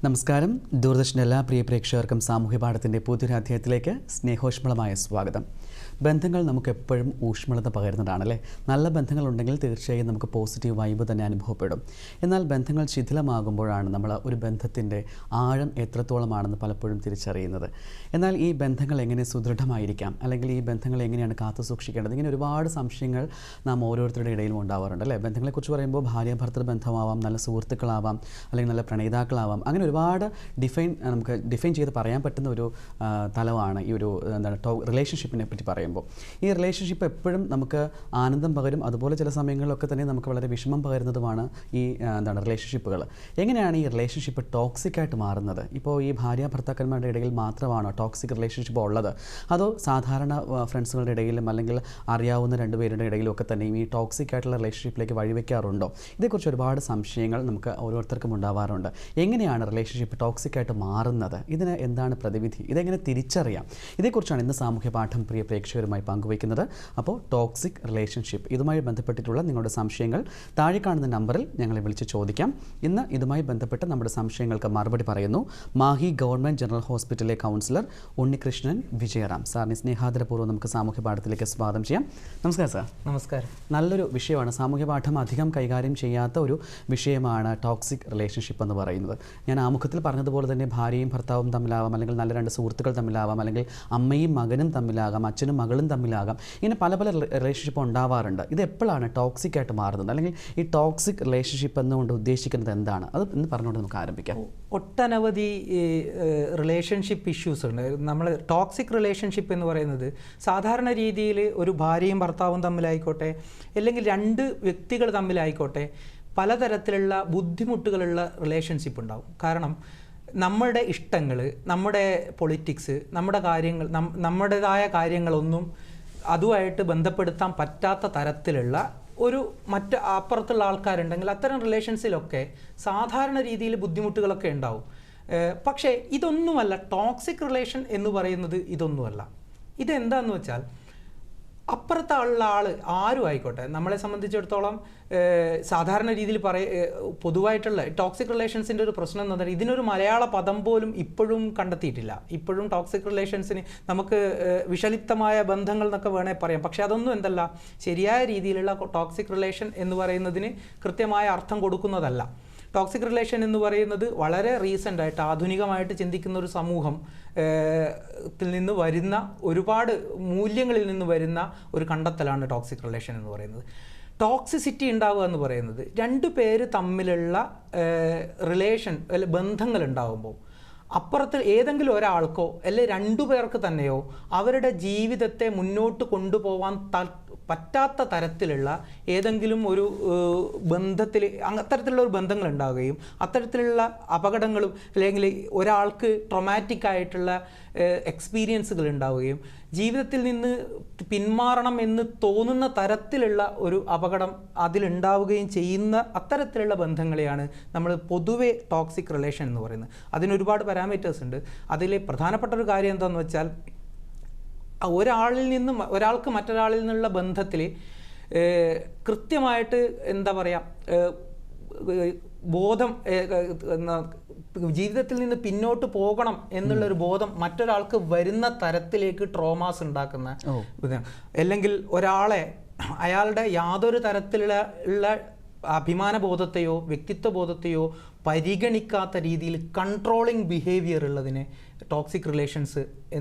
നമസ്കാരം. ദൂരദർശൻ്റെ എല്ലാ പ്രിയ പ്രേക്ഷകർക്കും സാമൂഹ്യ പാഠത്തിൻ്റെ പുതിയൊരു അധ്യായത്തിലേക്ക് സ്നേഹോഷ്മളമായ സ്വാഗതം. ബന്ധങ്ങൾ നമുക്ക് എപ്പോഴും ഊഷ്മളത പകരുന്നതാണല്ലേ. നല്ല ബന്ധങ്ങളുണ്ടെങ്കിൽ തീർച്ചയായും നമുക്ക് പോസിറ്റീവ് വൈബ് തന്നെ അനുഭവപ്പെടും. എന്നാൽ ബന്ധങ്ങൾ ശിഥിലമാകുമ്പോഴാണ് നമ്മൾ ഒരു ബന്ധത്തിൻ്റെ ആഴം എത്രത്തോളമാണെന്ന് പലപ്പോഴും തിരിച്ചറിയുന്നത്. എന്നാൽ ഈ ബന്ധങ്ങൾ എങ്ങനെ സുദൃഢമായിരിക്കാം, അല്ലെങ്കിൽ ഈ ബന്ധങ്ങൾ എങ്ങനെയാണ് കാത്തു സൂക്ഷിക്കേണ്ടത്, ഇങ്ങനെ ഒരുപാട് സംശയങ്ങൾ നാം ഓരോരുത്തരുടെ ഇടയിലും ഉണ്ടാവാറുണ്ട് അല്ലേ. ബന്ധങ്ങളെക്കുറിച്ച് പറയുമ്പോൾ ഭാര്യ ഭർത്തൃ ബന്ധമാവാം, നല്ല സുഹൃത്തുക്കളാവാം, അല്ലെങ്കിൽ നല്ല പ്രണയിതാക്കളാവാം. അങ്ങനെ ഒരുപാട് നമുക്ക് ഡിഫൈൻ ചെയ്ത് പറയാൻ പറ്റുന്ന ഒരു തലമാണ് ഈ ഒരു റിലേഷൻഷിപ്പിനെ പറ്റി പറയുമ്പോൾ. ഈ റിലേഷൻഷിപ്പ് എപ്പോഴും നമുക്ക് ആനന്ദം പകരും, അതുപോലെ ചില സമയങ്ങളിലൊക്കെ തന്നെ നമുക്ക് വളരെ വിഷമം പകരുന്നതുമാണ് ഈ റിലേഷൻഷിപ്പുകൾ. എങ്ങനെയാണ് ഈ റിലേഷൻഷിപ്പ് ടോക്സിക് ആയിട്ട് മാറുന്നത്? ഇപ്പോൾ ഈ ഭാര്യ ഭർത്താക്കന്മാരുടെ ഇടയിൽ മാത്രമാണോ ടോക്സിക് റിലേഷൻഷിപ്പ് ഉള്ളത്, അതോ സാധാരണ ഫ്രണ്ട്സുകളുടെ ഇടയിലും അല്ലെങ്കിൽ അറിയാവുന്ന രണ്ടുപേരുടെ ഇടയിലും ഒക്കെ തന്നെയും ഈ ടോക്സിക് ആയിട്ടുള്ള റിലേഷൻഷിപ്പിലേക്ക് വഴിവെക്കാറുണ്ടോ? ഇതേക്കുറിച്ച് ഒരുപാട് സംശയങ്ങൾ നമുക്ക് ഓരോരുത്തർക്കും ഉണ്ടാവാറുണ്ട്. എങ്ങനെയാണ് റിലേഷൻഷിപ്പ് ടോക്സിക് ആയിട്ട് മാറുന്നത്? ഇതിന് എന്താണ് പ്രതിവിധി? ഇതെങ്ങനെ തിരിച്ചറിയാം? ഇതേക്കുറിച്ചാണ് ഇന്ന് സാമൂഹ്യ പാഠം പ്രിയ പ്രേക്ഷകരുമായി പങ്കുവയ്ക്കുന്നത്. അപ്പോൾ ടോക്സിക് റിലേഷൻഷിപ്പ്, ഇതുമായി ബന്ധപ്പെട്ടിട്ടുള്ള നിങ്ങളുടെ സംശയങ്ങൾ താഴെ കാണുന്ന നമ്പറിൽ ഞങ്ങളെ വിളിച്ച് ചോദിക്കാം. ഇന്ന് ഇതുമായി ബന്ധപ്പെട്ട് നമ്മുടെ സംശയങ്ങൾക്ക് മറുപടി പറയുന്നു മാഹി ഗവൺമെൻറ് ജനറൽ ഹോസ്പിറ്റലിലെ കൗൺസിലർ ഉണ്ണികൃഷ്ണൻ വിജയറാം. സാറിനെ സ്നേഹാദരപൂർവ്വം നമുക്ക് സാമൂഹ്യ പാഠത്തിലേക്ക് സ്വാഗതം ചെയ്യാം. നമസ്കാരം സാർ. നമസ്കാരം. നല്ലൊരു വിഷയമാണ്. സാമൂഹ്യ പാഠം അധികം കൈകാര്യം ചെയ്യാത്ത ഒരു വിഷയമാണ് ടോക്സിക് റിലേഷൻഷിപ്പ് എന്ന് പറയുന്നത്. ഞാൻ ആമുഖത്തിൽ പറഞ്ഞതുപോലെ തന്നെ ഭാര്യയും ഭർത്താവും തമ്മിലാവാം, അല്ലെങ്കിൽ നല്ല രണ്ട് സുഹൃത്തുക്കൾ തമ്മിലാവാം, അല്ലെങ്കിൽ അമ്മയും മകനും തമ്മിലാകാം, അച്ഛനും മകളും തമ്മിലാകാം. ഇങ്ങനെ പല പല റിലേഷൻഷിപ്പ് ഉണ്ടാവാറുണ്ട്. ഇത് എപ്പോഴാണ് ടോക്സിക് ആയിട്ട് മാറുന്നത്, അല്ലെങ്കിൽ ഈ ടോക്സിക് റിലേഷൻഷിപ്പ് എന്നുകൊണ്ട് ഉദ്ദേശിക്കുന്നത് എന്താണ്? അത് എന്ന് പറഞ്ഞുകൊണ്ട് നമുക്ക് ആരംഭിക്കാം. ഒട്ടനവധി റിലേഷൻഷിപ്പ് ഇഷ്യൂസ് ഉണ്ട്. നമ്മൾ ടോക്സിക് റിലേഷൻഷിപ്പ് എന്ന് പറയുന്നത് സാധാരണ രീതിയിൽ ഒരു ഭാര്യയും ഭർത്താവും തമ്മിലായിക്കോട്ടെ, അല്ലെങ്കിൽ രണ്ട് വ്യക്തികൾ തമ്മിലായിക്കോട്ടെ, പലതരത്തിലുള്ള ബുദ്ധിമുട്ടുകളുള്ള റിലേഷൻഷിപ്പ് ഉണ്ടാവും. കാരണം നമ്മുടെ ഇഷ്ടങ്ങൾ, നമ്മുടെ പൊളിറ്റിക്സ്, നമ്മുടെ കാര്യങ്ങൾ, നമ്മുടേതായ കാര്യങ്ങളൊന്നും അതുമായിട്ട് ബന്ധപ്പെടുത്താൻ പറ്റാത്ത തരത്തിലുള്ള ഒരു മറ്റ് അപ്പുറത്തുള്ള ആൾക്കാരുണ്ടെങ്കിൽ അത്തരം റിലേഷൻസിലൊക്കെ സാധാരണ രീതിയിൽ ബുദ്ധിമുട്ടുകളൊക്കെ ഉണ്ടാവും. പക്ഷേ ഇതൊന്നുമല്ല ടോക്സിക് റിലേഷൻ എന്ന് പറയുന്നത്. ഇതൊന്നുമല്ല. ഇതെന്താണെന്ന് വെച്ചാൽ അപ്പുറത്തുള്ള ആൾ ആരും ആയിക്കോട്ടെ, നമ്മളെ സംബന്ധിച്ചിടത്തോളം സാധാരണ രീതിയിൽ പൊതുവായിട്ടുള്ള ടോക്സിക് റിലേഷൻസിൻ്റെ ഒരു പ്രശ്നം എന്ന് പറഞ്ഞാൽ ഇതിനൊരു മലയാള പദം പോലും ഇപ്പോഴും കണ്ടെത്തിയിട്ടില്ല. ഇപ്പോഴും ടോക്സിക് റിലേഷൻസിന് നമുക്ക് വിഷലിപ്തമായ ബന്ധങ്ങൾ എന്നൊക്കെ വേണേൽ പറയാം. പക്ഷേ അതൊന്നും എന്തല്ല, ശരിയായ രീതിയിലുള്ള ടോക്സിക് റിലേഷൻ എന്ന് പറയുന്നതിന് കൃത്യമായ അർത്ഥം കൊടുക്കുന്നതല്ല. ടോക്സിക് റിലേഷൻ എന്ന് പറയുന്നത് വളരെ റീസെൻ്റായിട്ട് ആധുനികമായിട്ട് ചിന്തിക്കുന്ന ഒരു സമൂഹം ത്തിൽ നിന്ന് വരുന്ന ഒരുപാട് മൂല്യങ്ങളിൽ നിന്ന് വരുന്ന ഒരു കണ്ടെത്തലാണ് ടോക്സിക് റിലേഷൻ എന്ന് പറയുന്നത്. ടോക്സിസിറ്റി ഉണ്ടാവുക എന്ന് പറയുന്നത് രണ്ടു പേര് തമ്മിലുള്ള റിലേഷൻ അല്ലെ ബന്ധങ്ങൾ ഉണ്ടാകുമ്പോൾ അപ്പുറത്ത് ഏതെങ്കിലും ഒരാൾക്കോ അല്ലെ രണ്ടു പേർക്ക് തന്നെയോ അവരുടെ ജീവിതത്തെ മുന്നോട്ട് കൊണ്ടുപോകാൻ പറ്റാത്ത തരത്തിലുള്ള ഏതെങ്കിലും ഒരു ബന്ധത്തിൽ അത്തരത്തിലുള്ള ഒരു ബന്ധങ്ങൾ ഉണ്ടാവുകയും അത്തരത്തിലുള്ള അപകടങ്ങളും അല്ലെങ്കിൽ ഒരാൾക്ക് ട്രോമാറ്റിക് ആയിട്ടുള്ള എക്സ്പീരിയൻസുകൾ ഉണ്ടാവുകയും ജീവിതത്തിൽ നിന്ന് പിന്മാറണം എന്ന് തോന്നുന്ന തരത്തിലുള്ള ഒരു അപകടം അതിലുണ്ടാവുകയും ചെയ്യുന്ന അത്തരത്തിലുള്ള ബന്ധങ്ങളെയാണ് നമ്മൾ പൊതുവെ ടോക്സിക് റിലേഷൻ എന്ന് പറയുന്നത്. അതിനൊരുപാട് പാരാമീറ്റേഴ്സ് ഉണ്ട്. അതിലെ പ്രധാനപ്പെട്ട ഒരു കാര്യം എന്താണെന്ന് വെച്ചാൽ ഒരാൾക്ക് മറ്റൊരാളിൽ നിന്നുള്ള ബന്ധത്തിൽ കൃത്യമായിട്ട് എന്താ പറയുക ബോധം, ജീവിതത്തിൽ നിന്ന് പിന്നോട്ട് പോകണം എന്നുള്ളൊരു ബോധം മറ്റൊരാൾക്ക് വരുന്ന തരത്തിലേക്ക് ട്രോമാസ് ഉണ്ടാക്കുന്ന, അല്ലെങ്കിൽ ഒരാളെ അയാളുടെ യാതൊരു തരത്തിലുള്ള അഭിമാനബോധത്തെയോ വ്യക്തിത്വബോധത്തെയോ പരിഗണിക്കാത്ത രീതിയിൽ കൺട്രോളിങ് ബിഹേവിയർ ഉള്ളതിനെ ടോക്സിക് റിലേഷൻസ്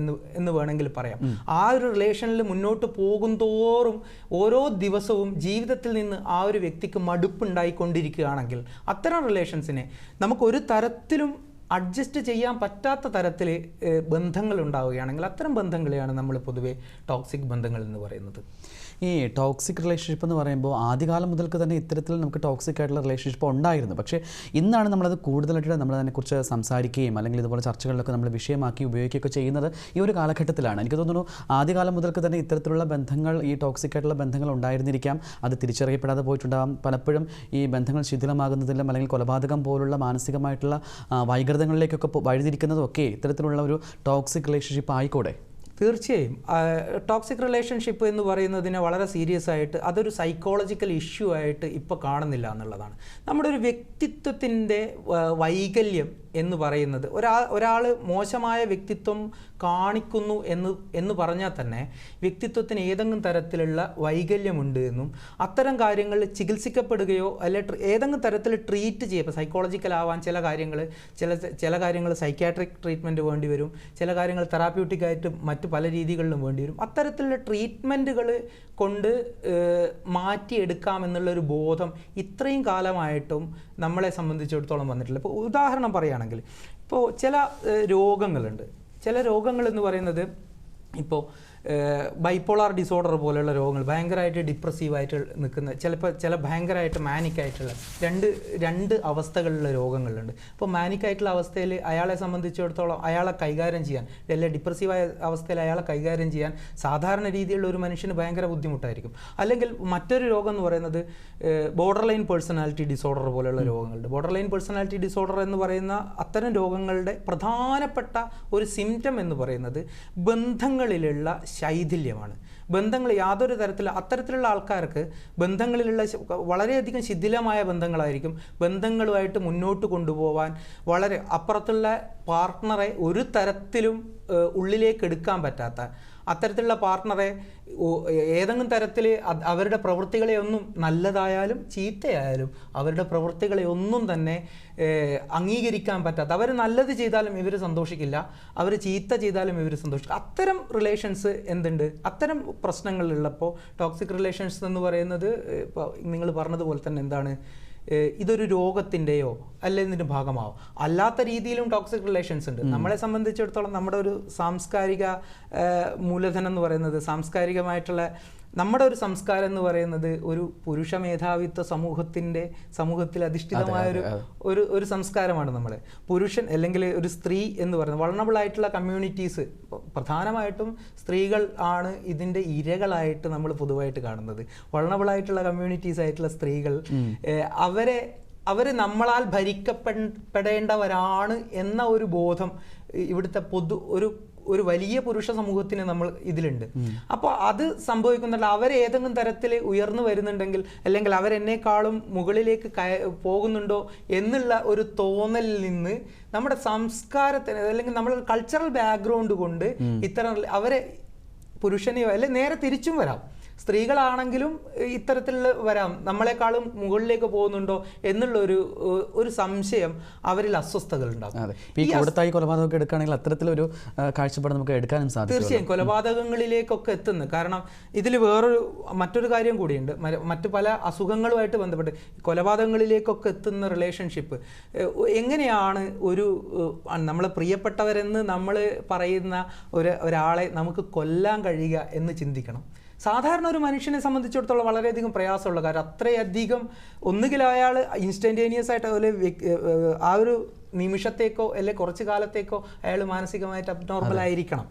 എന്ന് വേണമെങ്കിൽ പറയാം. ആ ഒരു റിലേഷനിൽ മുന്നോട്ട് പോകുന്തോറും ഓരോ ദിവസവും ജീവിതത്തിൽ നിന്ന് ആ ഒരു വ്യക്തിക്ക് മടുപ്പുണ്ടായിക്കൊണ്ടിരിക്കുകയാണെങ്കിൽ അത്തരം റിലേഷൻസിനെ നമുക്കൊരു തരത്തിലും അഡ്ജസ്റ്റ് ചെയ്യാൻ പറ്റാത്ത തരത്തിൽ ബന്ധങ്ങൾ ഉണ്ടാവുകയാണെങ്കിൽ അത്തരം ബന്ധങ്ങളെയാണ് നമ്മൾ പൊതുവെ ടോക്സിക് ബന്ധങ്ങൾ എന്ന് പറയുന്നത്. ഈ ടോക്സിക് റിലേഷൻഷിപ്പ് എന്ന് പറയുമ്പോൾ ആദ്യകാലം മുതൽക്ക് തന്നെ ഇത്തരത്തിൽ നമുക്ക് ടോക്സിക് ആയിട്ടുള്ള റിലേഷൻഷിപ്പ് ഉണ്ടായിരുന്നു. പക്ഷേ ഇന്നാണ് നമ്മളത് കൂടുതലായിട്ട് നമ്മളതിനെക്കുറിച്ച് സംസാരിക്കുകയും അല്ലെങ്കിൽ ഇതുപോലെ ചർച്ചകളിലൊക്കെ നമ്മൾ വിഷയമാക്കി ഉപയോഗിക്കുകയൊക്കെ ചെയ്യുന്നത് ഈ ഒരു കാലഘട്ടത്തിലാണ്. എനിക്ക് തോന്നുന്നു ആദ്യകാലം മുതൽക്ക് തന്നെ ഇത്തരത്തിലുള്ള ബന്ധങ്ങൾ, ഈ ടോക്സിക് ആയിട്ടുള്ള ബന്ധങ്ങൾ ഉണ്ടായിരുന്നിരിക്കാം. അത് തിരിച്ചറിയപ്പെടാതെ പോയിട്ടുണ്ടാകാം. പലപ്പോഴും ഈ ബന്ധങ്ങൾ ശിഥിലമാകുന്നതിലും അല്ലെങ്കിൽ കൊലപാതകം പോലുള്ള മാനസികമായിട്ടുള്ള വൈകൃതങ്ങളിലേക്കൊക്കെ വഴിതിരിക്കുന്നതും ഒക്കെ ഇത്തരത്തിലുള്ള ഒരു ടോക്സിക് റിലേഷൻഷിപ്പ് ആയിക്കൂടെ? തീർച്ചയായും ടോക്സിക് റിലേഷൻഷിപ്പ് എന്ന് പറയുന്നതിനെ വളരെ സീരിയസ് ആയിട്ട് അതൊരു സൈക്കോളജിക്കൽ ഇഷ്യൂ ആയിട്ട് ഇപ്പോൾ കാണുന്നില്ല എന്നുള്ളതാണ്. നമ്മുടെ ഒരു വ്യക്തിത്വത്തിൻ്റെ വൈകല്യം എന്ന് പറയുന്നത് ഒരാൾ മോശമായ വ്യക്തിത്വം കാണിക്കുന്നു എന്ന് പറഞ്ഞാൽ തന്നെ വ്യക്തിത്വത്തിന് ഏതെങ്കിലും തരത്തിലുള്ള വൈകല്യമുണ്ട് എന്നും അത്തരം കാര്യങ്ങൾ ചികിത്സിക്കപ്പെടുകയോ അല്ലെ ഏതെങ്കിലും തരത്തിൽ ട്രീറ്റ് ചെയ്യുക. ഇപ്പോൾ സൈക്കോളജിക്കൽ ആവാൻ ചില കാര്യങ്ങൾ സൈക്യാട്രിക് ട്രീറ്റ്മെൻറ്റ് വേണ്ടി വരും, ചില കാര്യങ്ങൾ തെറാപ്യൂട്ടിക് ആയിട്ട് മറ്റ് പല രീതികളിലും വേണ്ടി വരും. അത്തരത്തിലുള്ള ട്രീറ്റ്മെൻറ്റുകൾ കൊണ്ട് മാറ്റിയെടുക്കാമെന്നുള്ളൊരു ബോധം ഇത്രയും കാലമായിട്ടും നമ്മളെ സംബന്ധിച്ചിടത്തോളം വന്നിട്ടില്ല. ഇപ്പോൾ ഉദാഹരണം പറയുകയാണെങ്കിൽ ഇപ്പോൾ ചില രോഗങ്ങളുണ്ട്. ചില രോഗങ്ങൾ എന്ന് പറയുന്നത് ഇപ്പോൾ ബൈപ്പോളാർ ഡിസോർഡർ പോലെയുള്ള രോഗങ്ങൾ, ഭയങ്കരമായിട്ട് ഡിപ്രസീവായിട്ട് നിൽക്കുന്ന, ചില ഭയങ്കരമായിട്ട് മാനിക്കായിട്ടുള്ള രണ്ട് അവസ്ഥകളിലുള്ള രോഗങ്ങളുണ്ട്. അപ്പോൾ മാനിക്കായിട്ടുള്ള അവസ്ഥയിൽ അയാളെ സംബന്ധിച്ചിടത്തോളം അയാളെ കൈകാര്യം ചെയ്യാൻ, അല്ലെങ്കിൽ ഡിപ്രസീവായ അവസ്ഥയിൽ അയാളെ കൈകാര്യം ചെയ്യാൻ സാധാരണ രീതിയിലുള്ള ഒരു മനുഷ്യന് ഭയങ്കര ബുദ്ധിമുട്ടായിരിക്കും. അല്ലെങ്കിൽ മറ്റൊരു രോഗം എന്ന് പറയുന്നത് ബോർഡർ ലൈൻ പേഴ്സണാലിറ്റി ഡിസോർഡർ പോലെയുള്ള രോഗങ്ങളുണ്ട്. ബോർഡർ ലൈൻ പേഴ്സണാലിറ്റി ഡിസോർഡർ എന്ന് പറയുന്ന അത്തരം രോഗങ്ങളുടെ പ്രധാനപ്പെട്ട ഒരു സിംറ്റം എന്ന് പറയുന്നത് ബന്ധങ്ങളിലുള്ള ശൈഥില്യമാണ്. ബന്ധങ്ങൾ യാതൊരു അത്തരത്തിലുള്ള ആൾക്കാർക്ക് ബന്ധങ്ങളിലുള്ള വളരെയധികം ശിഥിലമായ ബന്ധങ്ങളായിരിക്കും. ബന്ധങ്ങളുമായിട്ട് മുന്നോട്ട് കൊണ്ടുപോകാൻ വളരെ അപ്പുറത്തുള്ള പാർട്ട്ണറെ ഒരു തരത്തിലും ഉള്ളിലേക്ക് എടുക്കാൻ പറ്റാത്ത അത്തരത്തിലുള്ള പാർട്ട്ണറെ ഏതെങ്കിലും തരത്തിൽ അവരുടെ പ്രവൃത്തികളെ ഒന്നും, നല്ലതായാലും ചീത്തയായാലും അവരുടെ പ്രവൃത്തികളെ ഒന്നും തന്നെ അംഗീകരിക്കാൻ പറ്റാത്ത, അവർ നല്ലത് ചെയ്താലും ഇവർ സന്തോഷിക്കില്ല, അവർ ചീത്ത ചെയ്താലും ഇവർ സന്തോഷിക്കില്ല. അത്തരം റിലേഷൻസ് എന്തുണ്ട്, അത്തരം പ്രശ്നങ്ങളുള്ളപ്പോൾ ടോക്സിക് റിലേഷൻസ് എന്ന് പറയുന്നത് ഇപ്പോൾ നിങ്ങൾ പറഞ്ഞതുപോലെ തന്നെ എന്താണ്, ഇതൊരു രോഗത്തിൻ്റെയോ അല്ലെങ്കിൽ ഇതിൻ്റെ ഭാഗമാവും. അല്ലാത്ത രീതിയിലും ടോക്സിക് റിലേഷൻസ് ഉണ്ട്. നമ്മളെ സംബന്ധിച്ചിടത്തോളം നമ്മുടെ ഒരു സാംസ്കാരിക മൂലധനം എന്ന് പറയുന്നത്, സാംസ്കാരികമായിട്ടുള്ള നമ്മുടെ ഒരു സംസ്കാരം എന്ന് പറയുന്നത് ഒരു പുരുഷ മേധാവിത്വ സമൂഹത്തിൽ അധിഷ്ഠിതമായ ഒരു സംസ്കാരമാണ് നമ്മളെ. പുരുഷൻ അല്ലെങ്കിൽ ഒരു സ്ത്രീ എന്ന് പറയുന്നത് വൾണറബിൾ ആയിട്ടുള്ള കമ്മ്യൂണിറ്റീസ്, പ്രധാനമായിട്ടും സ്ത്രീകൾ ആണ് ഇതിൻ്റെ ഇരകളായിട്ട് നമ്മൾ പൊതുവായിട്ട് കാണുന്നത്. വൾണറബിൾ ആയിട്ടുള്ള കമ്മ്യൂണിറ്റീസ് ആയിട്ടുള്ള സ്ത്രീകൾ അവർ നമ്മളാൽ ഭരിക്കപ്പെടേണ്ടവരാണ് എന്ന ഒരു ബോധം ഇവിടുത്തെ ഒരു വലിയ പുരുഷ സമൂഹത്തിന് നമ്മൾ ഇതിലുണ്ട്. അപ്പോൾ അത് സംഭവിക്കുന്നുണ്ട്. അവരേതെങ്കിലും തരത്തിൽ ഉയർന്നു വരുന്നുണ്ടെങ്കിൽ അല്ലെങ്കിൽ അവരെന്നേക്കാളും മുകളിലേക്ക് പോകുന്നുണ്ടോ എന്നുള്ള ഒരു തോന്നലിൽ നിന്ന് നമ്മുടെ സംസ്കാരത്തിന് അല്ലെങ്കിൽ നമ്മുടെ കൾച്ചറൽ ബാക്ക്ഗ്രൗണ്ട് കൊണ്ട് ഇത്തരം അവരെ പുരുഷനെയോ അല്ലെങ്കിൽ നേരെ തിരിച്ചും വരാം, സ്ത്രീകളാണെങ്കിലും ഇത്തരത്തിൽ വരാം, നമ്മളെക്കാളും മുകളിലേക്ക് പോകുന്നുണ്ടോ എന്നുള്ള ഒരു സംശയം അവരിൽ അസ്വസ്ഥതകൾ ഉണ്ടാകും. ഈ കൊടുത്തായി കൊലപാതകമൊക്കെ എടുക്കുകയാണെങ്കിൽ അത്തരത്തിലൊരു കാഴ്ചപ്പാട് നമുക്ക് എടുക്കാനും സാധിക്കും. തീർച്ചയായും കൊലപാതകങ്ങളിലേക്കൊക്കെ എത്തുന്നു. കാരണം ഇതിൽ മറ്റൊരു കാര്യം കൂടിയുണ്ട്. മറ്റു പല അസുഖങ്ങളുമായിട്ട് ബന്ധപ്പെട്ട് കൊലപാതകങ്ങളിലേക്കൊക്കെ എത്തുന്ന റിലേഷൻഷിപ്പ് എങ്ങനെയാണ് നമ്മൾ പ്രിയപ്പെട്ടവരെന്ന് നമ്മൾ പറയുന്ന ഒരാളെ നമുക്ക് കൊല്ലാൻ കഴിയുക എന്ന് ചിന്തിക്കണം. സാധാരണ ഒരു മനുഷ്യനെ സംബന്ധിച്ചിടത്തോളം വളരെയധികം പ്രയാസമുള്ള കാര്യം, അത്രയധികം ഒന്നുകിൽ അയാൾ ഇൻസ്റ്റൻറ്റേനിയസ് ആയിട്ട് അതുപോലെ ആ ഒരു നിമിഷത്തേക്കോ അല്ലെങ്കിൽ കുറച്ച് കാലത്തേക്കോ അയാൾ മാനസികമായിട്ട് അബ്നോർമൽ ആയിരിക്കണം.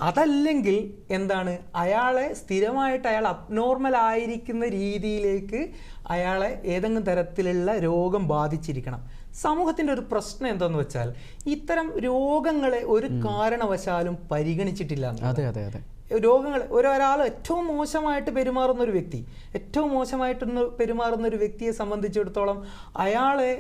അതല്ലെങ്കിൽ എന്താണ്, അയാളെ സ്ഥിരമായിട്ട് അയാൾ അബ്നോർമൽ ആയിരിക്കുന്ന രീതിയിലേക്ക് അയാളെ ഏതെങ്കിലും തരത്തിലുള്ള രോഗം ബാധിച്ചിരിക്കണം. സമൂഹത്തിൻ്റെ ഒരു പ്രശ്നം എന്താണെന്ന് വെച്ചാൽ ഇത്തരം രോഗങ്ങളെ ഒരു കാരണവശാലും പരിഗണിച്ചിട്ടില്ല. അതെ അതെ അതെ രോഗങ്ങൾ ഒരാൾ ഏറ്റവും മോശമായിട്ട് പെരുമാറുന്ന ഒരു വ്യക്തിയെ സംബന്ധിച്ചിടത്തോളം അയാളെ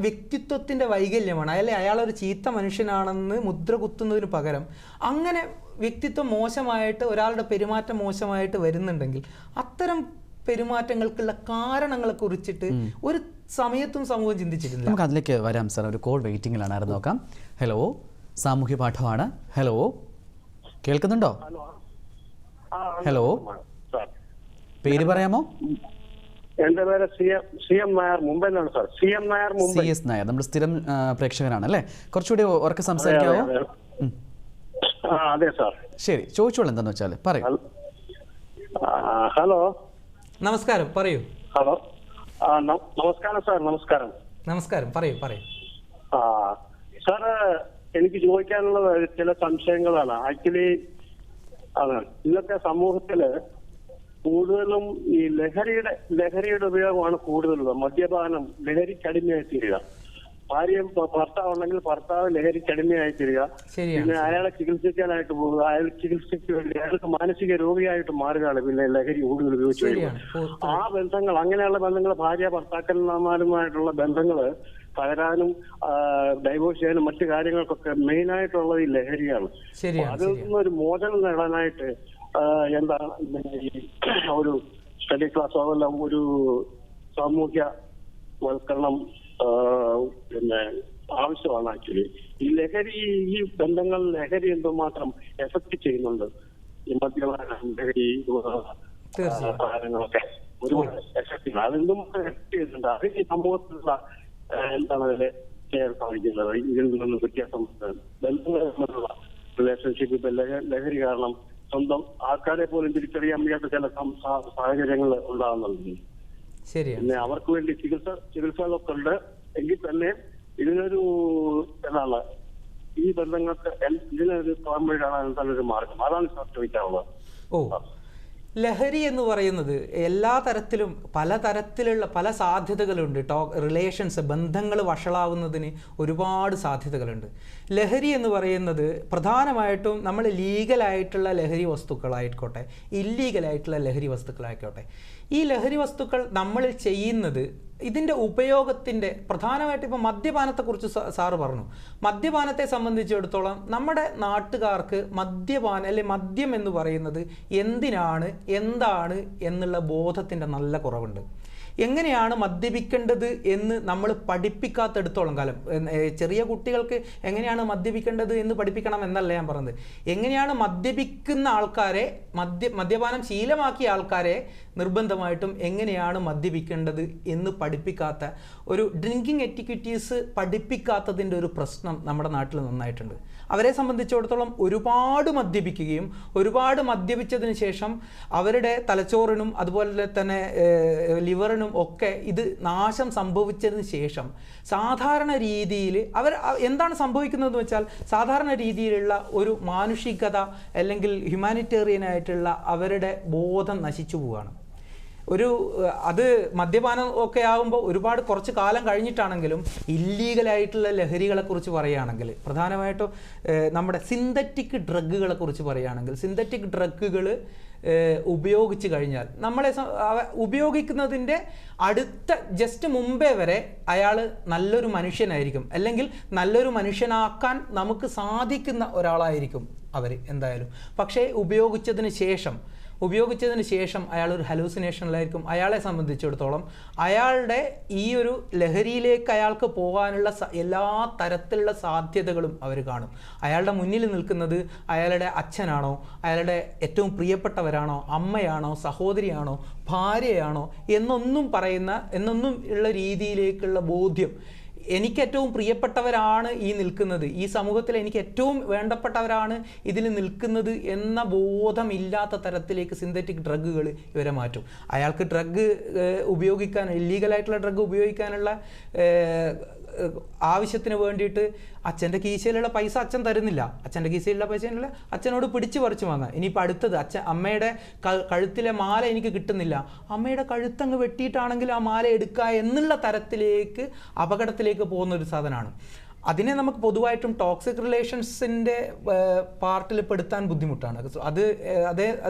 വ്യക്തിത്വത്തിൻ്റെ വൈകല്യമാണ്, അയാളൊരു ചീത്ത മനുഷ്യനാണെന്ന് മുദ്ര കുത്തുന്നതിന് പകരം അങ്ങനെ വ്യക്തിത്വം മോശമായിട്ട് ഒരാളുടെ പെരുമാറ്റം മോശമായിട്ട് വരുന്നുണ്ടെങ്കിൽ അത്തരം പെരുമാറ്റങ്ങൾക്കുള്ള കാരണങ്ങളെ കുറിച്ചിട്ട് ഒരു സമയത്തും സമൂഹം ചിന്തിച്ചിട്ടില്ല. നമുക്ക് അതിലേക്ക് വരാം സാർ. ഒരു കോൾ വെയിറ്റിംഗിലാണ്, ആരും നോക്കാം. ഹലോ, സാമൂഹ്യ പാഠമാണ്. ഹലോ, കേൾക്കുന്നുണ്ടോ? ഹലോ, പേര് പറയാമോ? എന്റെ പേര് CM നായർ, മുംബൈയിലാണ് sir. CM Nair, Mumbai. CS Nair, നമ്മുടെ സ്ഥിരം പ്രേക്ഷകനാണ് അല്ലേ? കുറച്ചുകൂടി ഉറക്കെ സംസാരിക്കാവോ? അതെ സാർ. ശരി, ചോദിച്ചോളൂ എന്താന്ന് വെച്ചാൽ പറയൂ. ഹലോ, നമസ്കാരം, പറയൂ. ഹലോ, നമസ്കാരം സാർ. നമസ്കാരം. പറയൂ. സാറ്, എനിക്ക് ചോദിക്കാനുള്ളത് ചില സംശയങ്ങളാണ്. ആക്ച്വലി ഇന്നത്തെ സമൂഹത്തില് കൂടുതലും ഈ ലഹരിയുടെ ഉപയോഗമാണ് കൂടുതലുള്ളത്. മദ്യപാനം, ലഹരിക്കടിമയായി തീരുക. ഭാര്യയും ഭർത്താവ് ഉണ്ടെങ്കിൽ ഭർത്താവ് ലഹരിക്ക് അടിമയായി തീരുക. പിന്നെ അയാളെ ചികിത്സിക്കാനായിട്ട് പോകുക, അയാൾ ചികിത്സയ്ക്ക് വേണ്ടി അയാൾക്ക് മാനസിക രോഗിയായിട്ട് മാറുകയാണ് പിന്നെ ലഹരി കൂടുതൽ ഉപയോഗിച്ച് കഴിയുമ്പോൾ. ആ ബന്ധങ്ങൾ, അങ്ങനെയുള്ള ബന്ധങ്ങൾ, ഭാര്യ ഭർത്താക്കന്മാരുമായിട്ടുള്ള ബന്ധങ്ങള് തകരാനും ഡൈവോഴ്സ് ചെയ്യാനും മറ്റു കാര്യങ്ങൾക്കൊക്കെ മെയിൻ ആയിട്ടുള്ളത് ഈ ലഹരിയാണ്. അതിൽ നിന്നൊരു മോചനം നേടാനായിട്ട് എന്താണ് ഈ ഒരു സ്റ്റഡി ക്ലാസ്സോ എല്ലാം ഒരു സാമൂഹ്യ വൽക്കരണം പിന്നെ ആവശ്യമാണ്. ആക്ച്വലി ഈ ലഹരി, ഈ ബന്ധങ്ങൾ ലഹരി എന്തുമാത്രം എഫക്ട് ചെയ്യുന്നുണ്ട്. ഈ മദ്യപാനം, ലഹരി സാധനങ്ങളൊക്കെ ഒരുപാട് എഫക്ട് ചെയ്യുന്നത്, അതെന്തുമാത്രം എഫക്ട് ചെയ്യുന്നുണ്ട്. അത് ഈ സമൂഹത്തിലുള്ള എന്താണ് അതിൽ ചെയ്യാൻ സാധിക്കുന്നത്. ഇതിൽ നിന്ന് വ്യത്യാസം ബന്ധങ്ങൾ തമ്മിലുള്ള റിലേഷൻഷിപ്പ് ഇപ്പൊ ലഹരി കാരണം സ്വന്തം ആൾക്കാരെ പോലും തിരിച്ചറിയാൻ വയ്യാത്ത ചില സാഹചര്യങ്ങൾ ഉണ്ടാകുന്നുണ്ട്. പിന്നെ അവർക്ക് വേണ്ടി ചികിത്സകളൊക്കെ ഉണ്ട് എങ്കിൽ തന്നെ ഇതിനൊരു എന്താണ് ഈ ബന്ധങ്ങൾക്ക് ഇതിനൊരു പോംവഴി കാണാൻ നല്ലൊരു മാർഗം. അതാണ് ചോദിക്കാനുള്ളത്. ലഹരി എന്ന് പറയുന്നത് എല്ലാ തരത്തിലും പലതരത്തിലുള്ള പല സാധ്യതകളുണ്ട്. റിലേഷൻസ്, ബന്ധങ്ങൾ വഷളാവുന്നതിന് ഒരുപാട് സാധ്യതകളുണ്ട്. ലഹരി എന്ന് പറയുന്നത് പ്രധാനമായിട്ടും നമ്മൾ ലീഗലായിട്ടുള്ള ലഹരി വസ്തുക്കളായിക്കോട്ടെ, ഇല്ലീഗലായിട്ടുള്ള ലഹരി വസ്തുക്കളായിക്കോട്ടെ, ഈ ലഹരി വസ്തുക്കൾ നമ്മൾ ചെയ്യുന്നത് ഇതിൻ്റെ ഉപയോഗത്തിൻ്റെ പ്രധാനമായിട്ട് ഇപ്പോൾ മദ്യപാനത്തെക്കുറിച്ച് സാറ് പറഞ്ഞു. മദ്യപാനത്തെ സംബന്ധിച്ചിടത്തോളം നമ്മുടെ നാട്ടുകാർക്ക് മദ്യം എന്ന് പറയുന്നത് എന്താണ് എന്നുള്ള ബോധത്തിൻ്റെ നല്ല കുറവുണ്ട്. എങ്ങനെയാണ് മദ്യപിക്കേണ്ടത് എന്ന് നമ്മൾ പഠിപ്പിക്കാത്തടത്തോളം കാലം, ചെറിയ കുട്ടികൾക്ക് എങ്ങനെയാണ് മദ്യപിക്കേണ്ടത് എന്ന് പഠിപ്പിക്കണം എന്നല്ല ഞാൻ പറഞ്ഞത്. എങ്ങനെയാണ് മദ്യപിക്കുന്ന ആൾക്കാരെ, മദ്യപാനം ശീലമാക്കിയ ആൾക്കാരെ നിർബന്ധമായിട്ടും എങ്ങനെയാണ് മദ്യപിക്കേണ്ടത് എന്ന് പഠിപ്പിക്കാത്ത ഒരു ഡ്രിങ്കിങ് എറ്റിക്വിറ്റീസ് പഠിപ്പിക്കാത്തതിൻ്റെ ഒരു പ്രശ്നം നമ്മുടെ നാട്ടിൽ നന്നായിട്ടുണ്ട്. അവരെ സംബന്ധിച്ചിടത്തോളം ഒരുപാട് മദ്യപിക്കുകയും ഒരുപാട് മദ്യപിച്ചതിന് ശേഷം അവരുടെ തലച്ചോറിനും അതുപോലെ തന്നെ ലിവറിനും ഒക്കെ ഇത് നാശം സംഭവിച്ചതിന് ശേഷം സാധാരണ രീതിയിൽ എന്താണ് സംഭവിക്കുന്നതെന്ന് വെച്ചാൽ സാധാരണ രീതിയിലുള്ള ഒരു മാനുഷികത അല്ലെങ്കിൽ ഹ്യൂമാനിറ്റേറിയൻ ആയിട്ടുള്ള അവരുടെ ബോധം നശിച്ചു പോവുകയാണ്. അത് മദ്യപാനം ഒക്കെ ആകുമ്പോൾ ഒരുപാട് കുറച്ച് കാലം കഴിഞ്ഞിട്ടാണെങ്കിലും ഇല്ലീഗലായിട്ടുള്ള ലഹരികളെ കുറിച്ച് പറയുകയാണെങ്കിൽ, പ്രധാനമായിട്ടും നമ്മുടെ സിന്തറ്റിക് ഡ്രഗുകളെ കുറിച്ച് പറയുകയാണെങ്കിൽ, സിന്തറ്റിക് ഡ്രഗുകൾ ഉപയോഗിച്ച് കഴിഞ്ഞാൽ നമ്മളെ ഉപയോഗിക്കുന്നതിൻ്റെ അടുത്ത ജസ്റ്റ് മുമ്പേ വരെ അയാൾ നല്ലൊരു മനുഷ്യനായിരിക്കും, അല്ലെങ്കിൽ നല്ലൊരു മനുഷ്യനാക്കാൻ നമുക്ക് സാധിക്കുന്ന ഒരാളായിരിക്കും അവർ എന്തായാലും. പക്ഷേ ഉപയോഗിച്ചതിന് ശേഷം അയാളൊരു ഹലൂസിനേഷനിലായിരിക്കും. അയാളെ സംബന്ധിച്ചിടത്തോളം അയാളുടെ ഈ ഒരു ലഹരിയിലേക്ക് അയാൾക്ക് പോകാനുള്ള എല്ലാ തരത്തിലുള്ള സാധ്യതകളും അവർ കാണും. അയാളുടെ മുന്നിൽ നിൽക്കുന്നത് അയാളുടെ അച്ഛനാണോ, അയാളുടെ ഏറ്റവും പ്രിയപ്പെട്ടവരാണോ, അമ്മയാണോ, സഹോദരിയാണോ, ഭാര്യയാണോ എന്നൊന്നും ഉള്ള രീതിയിലേക്കുള്ള ബോധ്യം, എനിക്ക് ഏറ്റവും പ്രിയപ്പെട്ടവരാണ് ഈ നിൽക്കുന്നത്, ഈ സമൂഹത്തിൽ എനിക്ക് ഏറ്റവും വേണ്ടപ്പെട്ടവരാണ് ഇതിൽ നിൽക്കുന്നത് എന്ന ബോധമില്ലാത്ത തരത്തിലേക്ക് സിന്തറ്റിക് ഡ്രഗുകൾ ഇവരെ മാറ്റും. അയാൾക്ക് ഡ്രഗ് ഉപയോഗിക്കാൻ, ഇല്ലീഗലായിട്ടുള്ള ഡ്രഗ് ഉപയോഗിക്കാനുള്ള ആവശ്യത്തിന് വേണ്ടിയിട്ട് അച്ഛൻ്റെ കീശയിലുള്ള പൈസ അച്ഛൻ തരുന്നില്ല, അച്ഛൻ്റെ കീശയിലുള്ള പൈസ അച്ഛനോട് പിടിച്ച് പറിച്ചു വാങ്ങാം. ഇനിയിപ്പോൾ അടുത്തത് അമ്മയുടെ കഴുത്തിലെ മാല എനിക്ക് കിട്ടുന്നില്ല, അമ്മയുടെ കഴുത്തങ്ങ് വെട്ടിയിട്ടാണെങ്കിൽ ആ മാല എടുക്കുക എന്നുള്ള തരത്തിലേക്ക് അപകടത്തിലേക്ക് പോകുന്ന ഒരു സാധനമാണ്. അതിനെ നമുക്ക് പൊതുവായിട്ടും ടോക്സിക് റിലേഷൻസിൻ്റെ പാർട്ടിൽ പെടുത്താൻ ബുദ്ധിമുട്ടാണ്.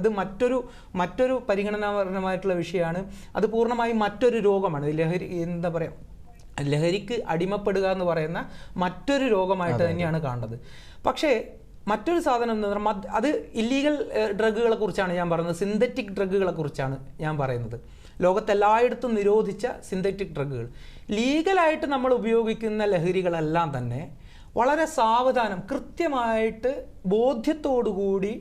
അത് മറ്റൊരു പരിഗണനാപരമായിട്ടുള്ള വിഷയമാണ്. അത് പൂർണ്ണമായും മറ്റൊരു രോഗമാണ്. ലഹരി എന്താ പറയുക, ലഹരിക്ക് അടിമപ്പെടുക എന്ന് പറയുന്ന മറ്റൊരു രോഗമായിട്ട് തന്നെയാണ് കാണുന്നത്. പക്ഷേ മറ്റൊരു സാധനം എന്ന് പറഞ്ഞാൽ അത് ഇല്ലീഗൽ ഡ്രഗുകളെ കുറിച്ചാണ് ഞാൻ പറയുന്നത്, സിന്തറ്റിക് ഡ്രഗുകളെ കുറിച്ചാണ് ഞാൻ പറയുന്നത്. ലോകത്തെല്ലായിടത്തും നിരോധിച്ച സിന്തറ്റിക് ഡ്രഗുകൾ. ലീഗലായിട്ട് നമ്മൾ ഉപയോഗിക്കുന്ന ലഹരികളെല്ലാം തന്നെ വളരെ സാവധാനം, കൃത്യമായിട്ട് ബോധ്യത്തോടുകൂടി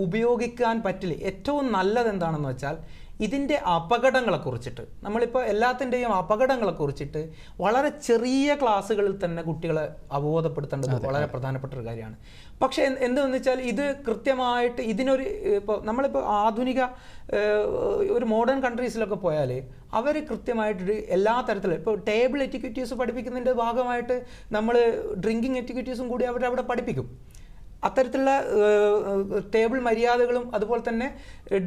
ഉപയോഗിക്കാൻ പറ്റില്ല. ഏറ്റവും നല്ലത് എന്താണെന്ന് വെച്ചാൽ ഇതിൻ്റെ അപകടങ്ങളെക്കുറിച്ചിട്ട്, നമ്മളിപ്പോൾ എല്ലാത്തിൻ്റെയും അപകടങ്ങളെക്കുറിച്ചിട്ട് വളരെ ചെറിയ ക്ലാസ്സുകളിൽ തന്നെ കുട്ടികളെ അവബോധപ്പെടുത്തേണ്ടത് വളരെ പ്രധാനപ്പെട്ട ഒരു കാര്യമാണ്. പക്ഷേ എന്തെന്ന് വെച്ചാൽ ഇത് കൃത്യമായിട്ട് ഇതിനൊരു നമ്മളിപ്പോൾ ആധുനിക ഒരു മോഡേൺ കൺട്രീസിലൊക്കെ പോയാൽ അവർ കൃത്യമായിട്ട് എല്ലാ തരത്തിലും ഇപ്പോൾ ടേബിൾ എറ്റിക്വിറ്റീസ് പഠിപ്പിക്കുന്നതിൻ്റെ ഭാഗമായിട്ട് നമ്മൾ ഡ്രിങ്കിങ് എറ്റിക്വിറ്റീസും കൂടി അവരവിടെ പഠിപ്പിക്കും. അത്തരത്തിലുള്ള ടേബിൾ മര്യാദകളും അതുപോലെ തന്നെ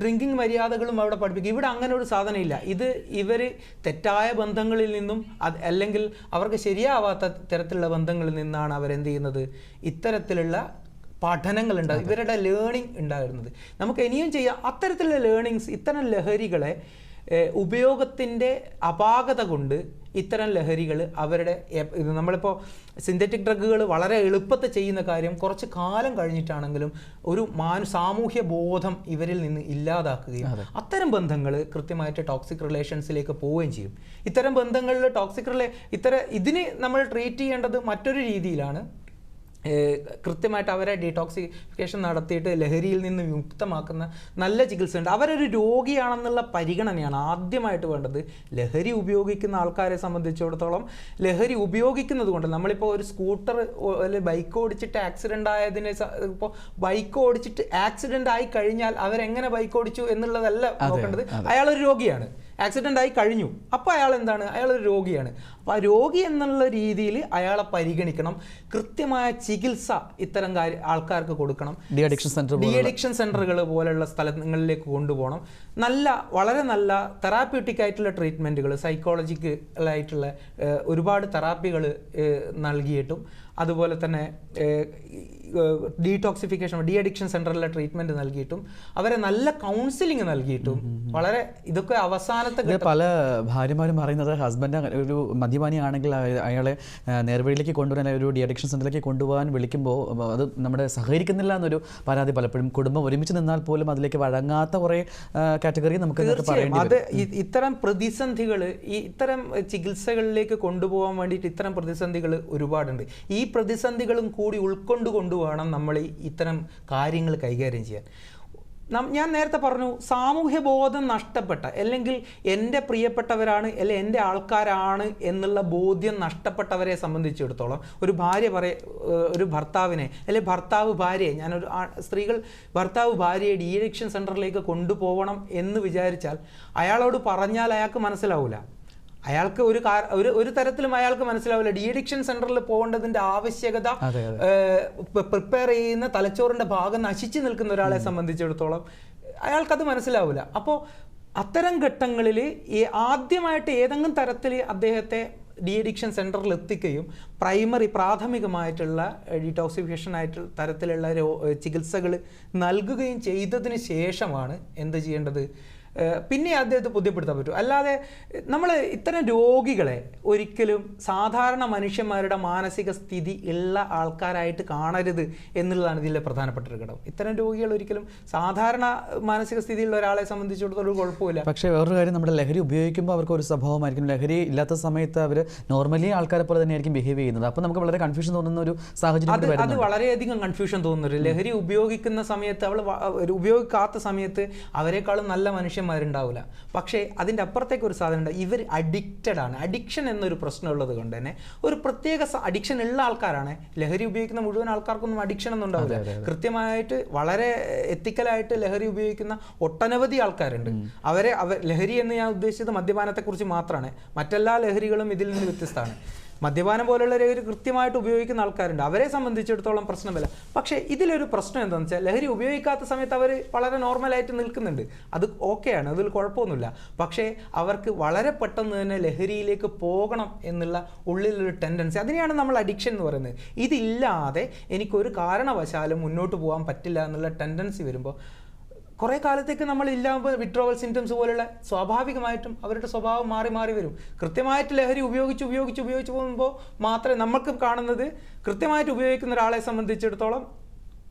ഡ്രിങ്കിങ് മര്യാദകളും അവിടെ പഠിപ്പിക്കും. ഇവിടെ അങ്ങനെ ഒരു സാധനമില്ല. ഇവർ തെറ്റായ ബന്ധങ്ങളിൽ നിന്നും അല്ലെങ്കിൽ അവർക്ക് ശരിയാവാത്ത തരത്തിലുള്ള ബന്ധങ്ങളിൽ നിന്നാണ് അവരെന്ത് ചെയ്യുന്നത്, ഇത്തരത്തിലുള്ള പഠനങ്ങൾ ഉണ്ടാകും, ഇവരുടെ ലേണിംഗ് ഉണ്ടായിരുന്നത്. നമുക്ക് ഇനിയും ചെയ്യാം അത്തരത്തിലുള്ള ലേണിങ്സ്. ഇത്തരം ലഹരികളെ ഉപയോഗത്തിൻ്റെ അപാകത കൊണ്ട് ഇത്തരം ലഹരികൾ അവരുടെ നമ്മളിപ്പോൾ സിന്തറ്റിക് ഡ്രഗുകൾ വളരെ എളുപ്പത്തിൽ ചെയ്യുന്ന കാര്യം കുറച്ച് കാലം കഴിഞ്ഞിട്ടാണെങ്കിലും ഒരു സാമൂഹ്യ ബോധം ഇവരിൽ നിന്ന് ഇല്ലാതാക്കുകയും അത്തരം ബന്ധങ്ങൾ കൃത്യമായിട്ട് ടോക്സിക് റിലേഷൻസിലേക്ക് പോവുകയും ചെയ്യും. ഇത്തരം ബന്ധങ്ങളിൽ ഇതിനെ നമ്മൾ ട്രീറ്റ് ചെയ്യേണ്ടത് മറ്റൊരു രീതിയിലാണ്. കൃത്യമായിട്ട് അവരെ ഡീടോക്സിഫിക്കേഷൻ നടത്തിയിട്ട് ലഹരിയിൽ നിന്ന് മുക്തമാക്കുന്ന നല്ല ചികിത്സയുണ്ട്. അവരൊരു രോഗിയാണെന്നുള്ള പരിഗണനയാണ് ആദ്യമായിട്ട് വേണ്ടത്. ലഹരി ഉപയോഗിക്കുന്ന ആൾക്കാരെ സംബന്ധിച്ചിടത്തോളം ലഹരി ഉപയോഗിക്കുന്നത് കൊണ്ട് നമ്മളിപ്പോൾ ഒരു സ്കൂട്ടർ അല്ലെങ്കിൽ ബൈക്ക് ഓടിച്ചിട്ട് ആക്സിഡൻ്റ് ആയതിനെ ഇപ്പോൾ ബൈക്ക് ഓടിച്ചിട്ട് ആക്സിഡൻ്റ് ആയി കഴിഞ്ഞാൽ അവരെങ്ങനെ ബൈക്ക് ഓടിച്ചു എന്നുള്ളതല്ല നോക്കേണ്ടത്. അയാളൊരു രോഗിയാണ്, ആക്സിഡൻ്റ് ആയി കഴിഞ്ഞു, അപ്പോൾ അയാൾ എന്താണ്, അയാളൊരു രോഗിയാണ്. അപ്പോൾ ആ രോഗി എന്നുള്ള രീതിയിൽ അയാളെ പരിഗണിക്കണം. കൃത്യമായ ചികിത്സ ഇത്തരം ആൾക്കാർക്ക് കൊടുക്കണം. ഡി അഡിക്ഷൻ സെൻ്ററുകൾ പോലെയുള്ള സ്ഥലങ്ങളിലേക്ക് കൊണ്ടുപോകണം. വളരെ നല്ല തെറാപ്യൂട്ടിക് ആയിട്ടുള്ള ട്രീറ്റ്മെൻറ്റുകൾ, സൈക്കോളജിക്കലായിട്ടുള്ള ഒരുപാട് തെറാപ്പികൾ നൽകിയിട്ടും അതുപോലെ തന്നെ ഡീടോക്സിഫിക്കേഷൻ ഡി അഡിക്ഷൻ സെൻ്ററിലെ ട്രീറ്റ്മെൻറ്റ് നൽകിയിട്ടും അവരെ നല്ല കൗൺസിലിംഗ് നൽകിയിട്ടും വളരെ ഇതൊക്കെ അവസാനത്തെ പല ഭാര്യമാരും പറയുന്നത് ഹസ്ബൻഡ് ഒരു മദ്യപാനിയാണെങ്കിൽ അയാളെ നേർവഴിയിലേക്ക് കൊണ്ടുവരാൻ ഒരു ഡി അഡിക്ഷൻ സെൻ്ററിലേക്ക് കൊണ്ടുപോകാൻ വിളിക്കുമ്പോൾ അത് നമ്മുടെ സഹകരിക്കുന്നില്ല എന്നൊരു പരാതി പലപ്പോഴും. കുടുംബം ഒരുമിച്ച് നിന്നാൽ പോലും അതിലേക്ക് വഴങ്ങാത്ത കുറേ കാറ്റഗറി നമുക്ക് പറയേണ്ടി വരും. ഇത്തരം പ്രതിസന്ധികൾ ഇത്തരം ചികിത്സകളിലേക്ക് കൊണ്ടുപോകാൻ വേണ്ടിയിട്ട് ഇത്തരം പ്രതിസന്ധികൾ ഒരുപാടുണ്ട്. ഈ പ്രതിസന്ധികളും കൂടി ഉൾക്കൊണ്ടുവേണം നമ്മൾ ഇത്തരം കാര്യങ്ങൾ കൈകാര്യം ചെയ്യാൻ. ഞാൻ നേരത്തെ പറഞ്ഞു, സാമൂഹ്യ ബോധം നഷ്ടപ്പെട്ട അല്ലെങ്കിൽ എൻ്റെ പ്രിയപ്പെട്ടവരാണ് അല്ലെങ്കിൽ എൻ്റെ ആൾക്കാരാണ് എന്നുള്ള ബോധ്യം നഷ്ടപ്പെട്ടവരെ സംബന്ധിച്ചിടത്തോളം ഒരു ഭർത്താവിനെ അല്ലെങ്കിൽ ഭർത്താവ് ഭാര്യയെ സ്ത്രീകൾ ഭർത്താവ് ഭാര്യയെ ഡി അഡിക്ഷൻ സെൻ്ററിലേക്ക് കൊണ്ടുപോകണം എന്ന് വിചാരിച്ചാൽ അയാളോട് പറഞ്ഞാൽ അയാൾക്ക് മനസ്സിലാവില്ല. അയാൾക്ക് ഒരു തരത്തിലും അയാൾക്ക് മനസ്സിലാവില്ല. ഡി അഡിക്ഷൻ സെന്ററിൽ പോകേണ്ടതിന്റെ ആവശ്യകത പ്രിപ്പയർ ചെയ്യുന്ന തലച്ചോറിന്റെ ഭാഗം നശിച്ചു നിൽക്കുന്ന ഒരാളെ സംബന്ധിച്ചിടത്തോളം അയാൾക്കത് മനസ്സിലാവില്ല. അപ്പോൾ അത്തരം ഘട്ടങ്ങളിൽ ആദ്യമായിട്ട് ഏതെങ്കിലും തരത്തിൽ അദ്ദേഹത്തെ ഡി അഡിക്ഷൻ സെന്ററിൽ എത്തിക്കുകയും പ്രാഥമികമായിട്ടുള്ള ഡീടോക്സിഫിക്കേഷൻ ആയിട്ടുള്ള തരത്തിലുള്ള ചികിത്സകൾ നൽകുകയും ചെയ്തതിന് ശേഷമാണ് എന്ത് ചെയ്യേണ്ടത്, പിന്നെ അദ്ദേഹത്തെ ബോധ്യപ്പെടുത്താൻ പറ്റും. അല്ലാതെ നമ്മൾ ഇത്തരം രോഗികളെ ഒരിക്കലും സാധാരണ മനുഷ്യന്മാരുടെ മാനസിക സ്ഥിതി ഉള്ള ആൾക്കാരായിട്ട് കാണരുത് എന്നുള്ളതാണ് ഇതിലെ പ്രധാനപ്പെട്ട ഒരു ഘടകം. ഇത്തരം രോഗികൾ ഒരിക്കലും സാധാരണ മാനസിക സ്ഥിതിയുള്ള ഒരാളെ സംബന്ധിച്ചിടത്തോളം ഒരു കുഴപ്പമില്ല. പക്ഷേ വേറൊരു കാര്യം, നമ്മുടെ ലഹരി ഉപയോഗിക്കുമ്പോൾ അവർക്ക് ഒരു സ്വഭാവമായിരിക്കും. ലഹരി ഇല്ലാത്ത സമയത്ത് അവർ നോർമലി ആൾക്കാരെ പോലെ തന്നെയായിരിക്കും ബിഹേവ് ചെയ്യുന്നത്. അപ്പോൾ നമുക്ക് വളരെ കൺഫ്യൂഷൻ തോന്നുന്ന ഒരു സാഹചര്യം. അത് വളരെയധികം കൺഫ്യൂഷൻ തോന്നുന്നു. ലഹരി ഉപയോഗിക്കുന്ന സമയത്ത് ഉപയോഗിക്കാത്ത സമയത്ത് അവരെക്കാളും നല്ല മനുഷ്യന്മാരുണ്ടാവില്ല. പക്ഷേ അതിൻ്റെ അപ്പുറത്തേക്ക് ഒരു സാധനം ഉണ്ട്, ഇവർ അഡിക്റ്റഡ് ആണ്. അഡിക്ഷൻ എന്നൊരു പ്രശ്നം ഉള്ളത് കൊണ്ട് തന്നെ ഒരു പ്രത്യേക അഡിക്ഷൻ ഉള്ള ആൾക്കാരാണ്. ലഹരി ഉപയോഗിക്കുന്ന മുഴുവൻ ആൾക്കാർക്കൊന്നും അഡിക്ഷൻ ഒന്നും ഉണ്ടാവില്ല. കൃത്യമായിട്ട് വളരെ എത്തിക്കലായിട്ട് ലഹരി ഉപയോഗിക്കുന്ന ഒട്ടനവധി ആൾക്കാരുണ്ട്. ലഹരി എന്ന് ഞാൻ ഉദ്ദേശിച്ചത് മദ്യപാനത്തെക്കുറിച്ച് മാത്രമാണ്. മറ്റെല്ലാ ലഹരികളും ഇതിൽ നിന്ന് വ്യത്യസ്തമാണ്. മദ്യപാനം പോലുള്ള ലഹരി കൃത്യമായിട്ട് ഉപയോഗിക്കുന്ന ആൾക്കാരുണ്ട്. അവരെ സംബന്ധിച്ചിടത്തോളം പ്രശ്നമില്ല. പക്ഷേ ഇതിലൊരു പ്രശ്നം എന്താണെന്ന് വെച്ചാൽ ലഹരി ഉപയോഗിക്കാത്ത സമയത്ത് അവർ വളരെ നോർമലായിട്ട് നിൽക്കുന്നുണ്ട്. അത് ഓക്കെയാണ്, അതിൽ കുഴപ്പമൊന്നുമില്ല. പക്ഷേ അവർക്ക് വളരെ പെട്ടെന്ന് തന്നെ ലഹരിയിലേക്ക് പോകണം എന്നുള്ള ഉള്ളിലൊരു ടെൻഡൻസി, അതിനെയാണ് നമ്മൾ അഡിക്ഷൻ എന്ന് പറയുന്നത്. ഇതില്ലാതെ എനിക്കൊരു കാരണവശാലും മുന്നോട്ട് പോകാൻ പറ്റില്ല എന്നുള്ള ടെൻഡൻസി വരുമ്പോൾ കുറേ കാലത്തേക്ക് നമ്മൾ ഇല്ലാകുമ്പോൾ വിഡ്രോവൽ സിംറ്റംസ് പോലുള്ള സ്വാഭാവികമായിട്ടും അവരുടെ സ്വഭാവം മാറി വരും. കൃത്യമായിട്ട് ലഹരി ഉപയോഗിച്ച് പോകുമ്പോൾ മാത്രമേ നമുക്ക് കാണുന്നത്, കൃത്യമായിട്ട് ഉപയോഗിക്കുന്ന ഒരാളെ സംബന്ധിച്ചിടത്തോളം,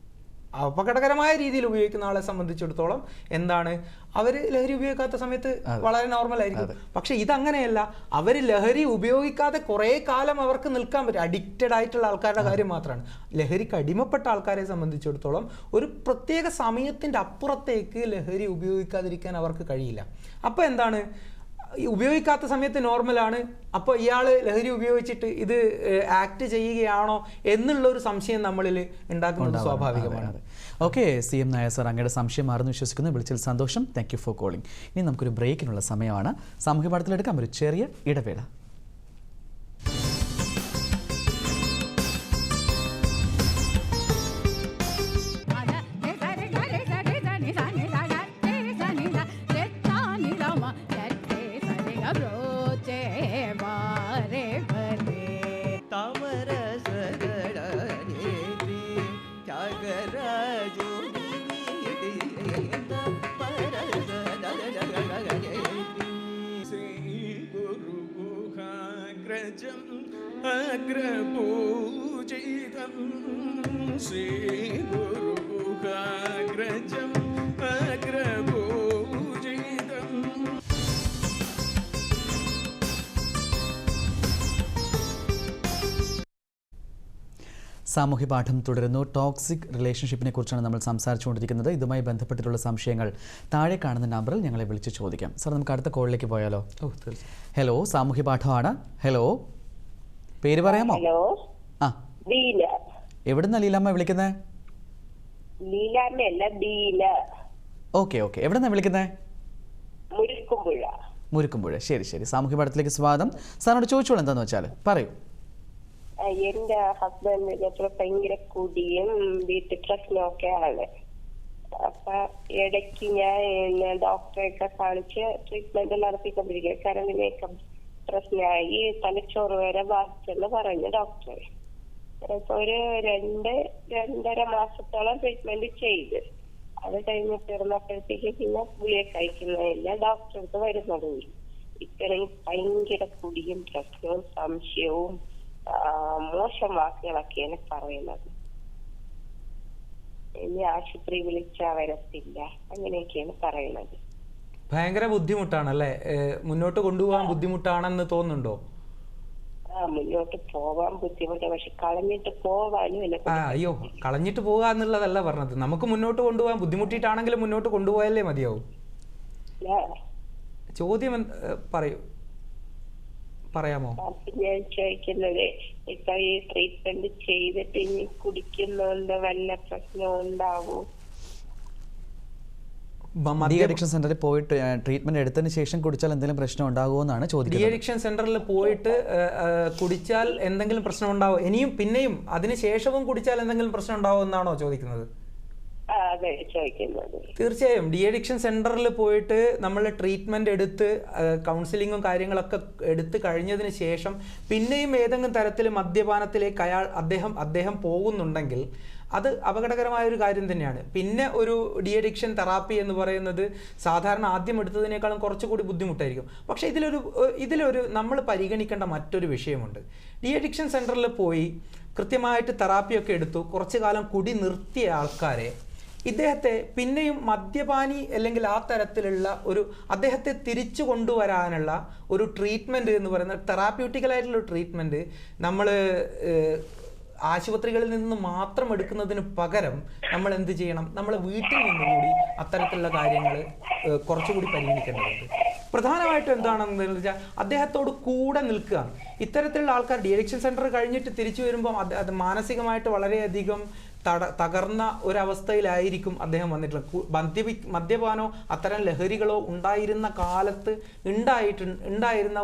അപകടകരമായ രീതിയിൽ ഉപയോഗിക്കുന്ന ആളെ സംബന്ധിച്ചിടത്തോളം എന്താണ്, അവർ ലഹരി ഉപയോഗിക്കാത്ത സമയത്ത് വളരെ നോർമൽ ആയിരിക്കും. പക്ഷെ ഇതങ്ങനെയല്ല. അവർ ലഹരി ഉപയോഗിക്കാതെ കുറേ കാലം അവർക്ക് നിൽക്കാൻ പറ്റും. അഡിക്റ്റഡ് ആയിട്ടുള്ള ആൾക്കാരുടെ കാര്യം മാത്രമാണ്. ലഹരിക്ക് അടിമപ്പെട്ട ആൾക്കാരെ സംബന്ധിച്ചിടത്തോളം ഒരു പ്രത്യേക സമയത്തിൻ്റെ അപ്പുറത്തേക്ക് ലഹരി ഉപയോഗിക്കാതിരിക്കാൻ അവർക്ക് കഴിയില്ല. അപ്പോൾ എന്താണ്, ഉപയോഗിക്കാത്ത സമയത്ത് നോർമലാണ്, അപ്പോൾ ഇയാൾ ലഹരി ഉപയോഗിച്ചിട്ട് ഇത് ആക്ട് ചെയ്യുകയാണോ എന്നുള്ളൊരു സംശയം നമ്മളിൽ ഉണ്ടാക്കുന്നത് സ്വാഭാവികമാണ്. ഓക്കെ, CM നായർ സാർ, അങ്ങയുടെ സംശയം മാറുന്നു വിശ്വസിക്കുന്നു. വിളിച്ചതിൽ സന്തോഷം. Thank you for calling. ഇനി നമുക്കൊരു ബ്രേക്കിനുള്ള സമയമാണ്. സാമൂഹ്യ പാഠത്തിലെടുക്കാം ഒരു ചെറിയ ഇടവേള. അഗ്രപൂജിതം ശ്രീഗുരുഗുഹാഗ്രജം അഗ്രപൂജിതം. സാമൂഹ്യ പാഠം തുടരുന്നു. ടോക്സിക് റിലേഷൻഷിപ്പിനെ കുറിച്ചാണ് നമ്മൾ സംസാരിച്ചുകൊണ്ടിരിക്കുന്നത്. ഇതുമായി ബന്ധപ്പെട്ടിട്ടുള്ള സംശയങ്ങൾ താഴെ കാണുന്ന നമ്പറിൽ ഞങ്ങളെ വിളിച്ച് ചോദിക്കാം. സാർ, നമുക്ക് അടുത്ത കോളിലേക്ക് പോയാലോ? ഹലോ, സാമൂഹ്യ പാഠമാണ്. ഹലോ, പേര് പറയാമോ? ഹലോ, ആ, എവിടുന്ന ലീലാമ്മ വിളിക്കുന്നത്? ഓക്കെ ഓക്കെ, എവിടുന്നാ വിളിക്കുന്നത്? മുരുക്കുമ്പുഴ. ശരി ശരി, സാമൂഹ്യ പാഠത്തിലേക്ക് സ്വാഗതം. സാറിനോട് ചോദിച്ചോളൂ, എന്താന്ന് വെച്ചാൽ പറയൂ. എന്റെ ഹസ്ബൻഡിന് ഭയങ്കര കുടിയും വീട്ടിൽ പ്രശ്നമൊക്കെയാണ്. അപ്പൊ ഇടയ്ക്ക് ഞാൻ ഡോക്ടറെയൊക്കെ കാണിച്ച് ട്രീറ്റ്മെന്റ് നടത്തിക്കൊണ്ടിരിക്കുക. കരളിനൊക്കെ പ്രശ്നമായി, തലച്ചോറ് വരെ ബാധിച്ചെന്ന് പറഞ്ഞു ഡോക്ടർ. ഇപ്പൊ ഒരു 2-2.5 മാസത്തോളം ട്രീറ്റ്മെന്റ് ചെയ്ത് അത് കഴിഞ്ഞിട്ടിരുന്നപ്പോഴത്തേക്ക് പിന്നെ ഗുളിക കഴിക്കുന്നില്ല, ഡോക്ടറെ അടുത്ത് വരുന്നതുമില്ല. ഇത്രയും ഭയങ്കര കുടിയും പ്രശ്നവും സംശയവും മോശം വാക്കുകളൊക്കെയാണ് പറയുന്നത്. ഇനി ആശുപത്രി വിളിച്ചാ വരത്തില്ല, അങ്ങനെയൊക്കെയാണ് പറയുന്നത്. ഭയങ്കര ബുദ്ധിമുട്ടാണല്ലേ? മുന്നോട്ട് കൊണ്ടുപോകാൻ ബുദ്ധിമുട്ടാണെന്ന് തോന്നുന്നുണ്ടോ? മുന്നോട്ട് പോവാൻ ബുദ്ധിമുട്ടാണ്, പക്ഷെ കളഞ്ഞിട്ട് പോവാനും അയ്യോ, കളഞ്ഞിട്ട് പോവുക എന്നുള്ളതല്ല പറഞ്ഞത്. നമുക്ക് മുന്നോട്ട് കൊണ്ടുപോകാൻ ബുദ്ധിമുട്ടിയിട്ടാണെങ്കിലും മുന്നോട്ട് കൊണ്ടുപോയാലേ മതിയാവും. ചോദ്യം പറയാമോ? ഞാൻ ചോദിക്കുന്നത്, ഇപ്പൊ ഈ ട്രീറ്റ്മെന്റ് ചെയ്തിട്ട് ഇനി കുടിക്കുന്നോണ്ട് വല്ല പ്രശ്നവും ഉണ്ടാവും? ഡി അഡിക്ഷൻ സെന്ററിൽ പോയിട്ട് ട്രീറ്റ്മെന്റ് എടുത്തതിന് ശേഷം കുടിച്ചാൽ എന്തെങ്കിലും പ്രശ്നം ഉണ്ടാകുമോ എന്നാണ് ചോദിക്കുന്നത്. ഡി അഡിക്ഷൻ സെന്ററിൽ പോയിട്ട് കുടിച്ചാൽ എന്തെങ്കിലും പ്രശ്നം ഉണ്ടാവും, ഇനിയും പിന്നെയും അതിനുശേഷവും കുടിച്ചാൽ എന്തെങ്കിലും പ്രശ്നം ഉണ്ടാവും എന്നാണോ ചോദിക്കുന്നത്? തീർച്ചയായും ഡി അഡിക്ഷൻ സെന്ററിൽ പോയിട്ട് നമ്മൾ ട്രീറ്റ്മെന്റ് എടുത്ത് കൗൺസിലിങ്ങും കാര്യങ്ങളൊക്കെ എടുത്ത് കഴിഞ്ഞതിന് ശേഷം പിന്നെയും ഏതെങ്കിലും തരത്തിൽ മദ്യപാനത്തിലേക്ക് അദ്ദേഹം പോകുന്നുണ്ടെങ്കിൽ അത് അപകടകരമായൊരു കാര്യം തന്നെയാണ്. പിന്നെ ഒരു ഡി അഡിക്ഷൻ തെറാപ്പി എന്ന് പറയുന്നത് സാധാരണ ആദ്യം എടുത്തതിനേക്കാളും കുറച്ചുകൂടി ബുദ്ധിമുട്ടായിരിക്കും. പക്ഷേ ഇതിലൊരു നമ്മൾ പരിഗണിക്കേണ്ട മറ്റൊരു വിഷയമുണ്ട്. ഡി അഡിക്ഷൻ സെന്ററിൽ പോയി കൃത്യമായിട്ട് തെറാപ്പിയൊക്കെ എടുത്തു കുറച്ചു കാലം കുടി നിർത്തിയ ആൾക്കാരെ ഇദ്ദേഹത്തെ പിന്നെയും മദ്യപാനി അല്ലെങ്കിൽ ആ തരത്തിലുള്ള അദ്ദേഹത്തെ തിരിച്ചു കൊണ്ടുവരാനുള്ള ഒരു ട്രീറ്റ്മെൻറ്റ് എന്ന് പറയുന്നത് തെറാപ്യൂട്ടിക്കലായിട്ടുള്ള ട്രീറ്റ്മെൻറ്റ് നമ്മൾ ആശുപത്രികളിൽ നിന്ന് മാത്രം എടുക്കുന്നതിന് പകരം നമ്മൾ എന്ത് ചെയ്യണം? നമ്മൾ വീട്ടിൽ നിന്നുകൂടി അത്തരത്തിലുള്ള കാര്യങ്ങൾ കുറച്ചുകൂടി പരിഗണിക്കേണ്ടതുണ്ട്. പ്രധാനമായിട്ടും എന്താണെന്ന് വെച്ചാൽ അദ്ദേഹത്തോട് കൂടെ നിൽക്കുക. ഇത്തരത്തിലുള്ള ആൾക്കാർ ഡി അഡിക്ഷൻ സെന്റർ കഴിഞ്ഞിട്ട് തിരിച്ചു വരുമ്പോൾ അത് മാനസികമായിട്ട് വളരെയധികം തകർന്ന ഒരവസ്ഥയിലായിരിക്കും അദ്ദേഹം വന്നിട്ടുള്ളത്. മദ്യപാനോ അത്തരം ലഹരികളോ ഉണ്ടായിരുന്ന കാലത്ത് ഉണ്ടായിരുന്ന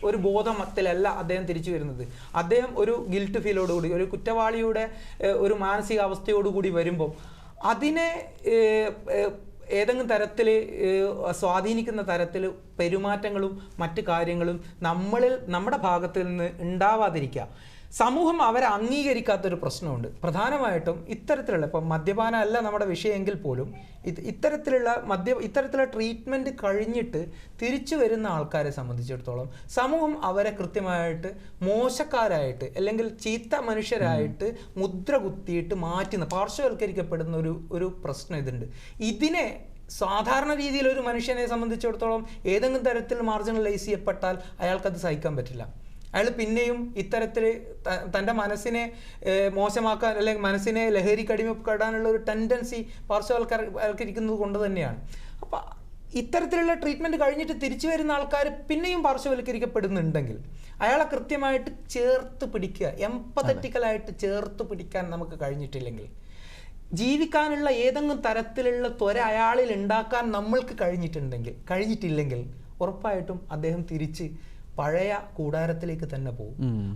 ഒരു ബോധത്തിലല്ല അദ്ദേഹം തിരിച്ചു വരുന്നത്. അദ്ദേഹം ഒരു ഗിൽട്ട് ഫീലോടുകൂടി, ഒരു കുറ്റവാളിയുടെ ഒരു മാനസികാവസ്ഥയോടുകൂടി വരുമ്പോൾ അതിനെ ഏതെങ്കിലും തരത്തിൽ സ്വാധീനിക്കുന്ന തരത്തിൽ പെരുമാറ്റങ്ങളും മറ്റു കാര്യങ്ങളും നമ്മുടെ ഭാഗത്ത് നിന്ന് ഉണ്ടാവാതിരിക്കുക. സമൂഹം അവരെ അംഗീകരിക്കാത്തൊരു പ്രശ്നമുണ്ട്. പ്രധാനമായിട്ടും ഇത്തരത്തിലുള്ള, ഇപ്പം മദ്യപാനം അല്ല നമ്മുടെ വിഷയമെങ്കിൽ പോലും ഇത്തരത്തിലുള്ള ട്രീറ്റ്മെൻറ്റ് കഴിഞ്ഞിട്ട് തിരിച്ചു വരുന്ന ആൾക്കാരെ സംബന്ധിച്ചിടത്തോളം സമൂഹം അവരെ കൃത്യമായിട്ട് മോശക്കാരായിട്ട് അല്ലെങ്കിൽ ചീത്ത മനുഷ്യരായിട്ട് മുദ്ര കുത്തിയിട്ട് പാർശ്വവൽക്കരിക്കപ്പെടുന്ന ഒരു പ്രശ്നം ഇതുണ്ട്. ഇതിനെ സാധാരണ രീതിയിൽ ഒരു മനുഷ്യനെ സംബന്ധിച്ചിടത്തോളം ഏതെങ്കിലും തരത്തിൽ മാർജിനലൈസ് ചെയ്യപ്പെട്ടാൽ അയാൾക്കത് സഹിക്കാൻ പറ്റില്ല. അയാൾ പിന്നെയും ഇത്തരത്തിൽ തൻ്റെ മനസ്സിനെ മോശമാക്കാൻ അല്ലെങ്കിൽ മനസ്സിനെ ലഹരിക്കടിമപ്പെടാനുള്ള ഒരു ടെൻഡൻസി പാർശ്വവൽക്കരിക്കുന്നത് കൊണ്ട് തന്നെയാണ്. അപ്പം ഇത്തരത്തിലുള്ള ട്രീറ്റ്മെൻറ്റ് കഴിഞ്ഞിട്ട് തിരിച്ചു വരുന്ന ആൾക്കാർ പിന്നെയും പാർശ്വവൽക്കരിക്കപ്പെടുന്നുണ്ടെങ്കിൽ അയാളെ കൃത്യമായിട്ട് ചേർത്ത് പിടിക്കുക, എംപതറ്റിക്കലായിട്ട് ചേർത്ത് പിടിക്കാൻ നമുക്ക് കഴിഞ്ഞിട്ടില്ലെങ്കിൽ, ജീവിക്കാനുള്ള ഏതെങ്കിലും തരത്തിലുള്ള ത്വര അയാളിൽ ഉണ്ടാക്കാൻ നമ്മൾക്ക് കഴിഞ്ഞിട്ടില്ലെങ്കിൽ ഉറപ്പായിട്ടും അദ്ദേഹം തിരിച്ച് പഴയ കൂടാരത്തിലേക്ക് തന്നെ പോകും.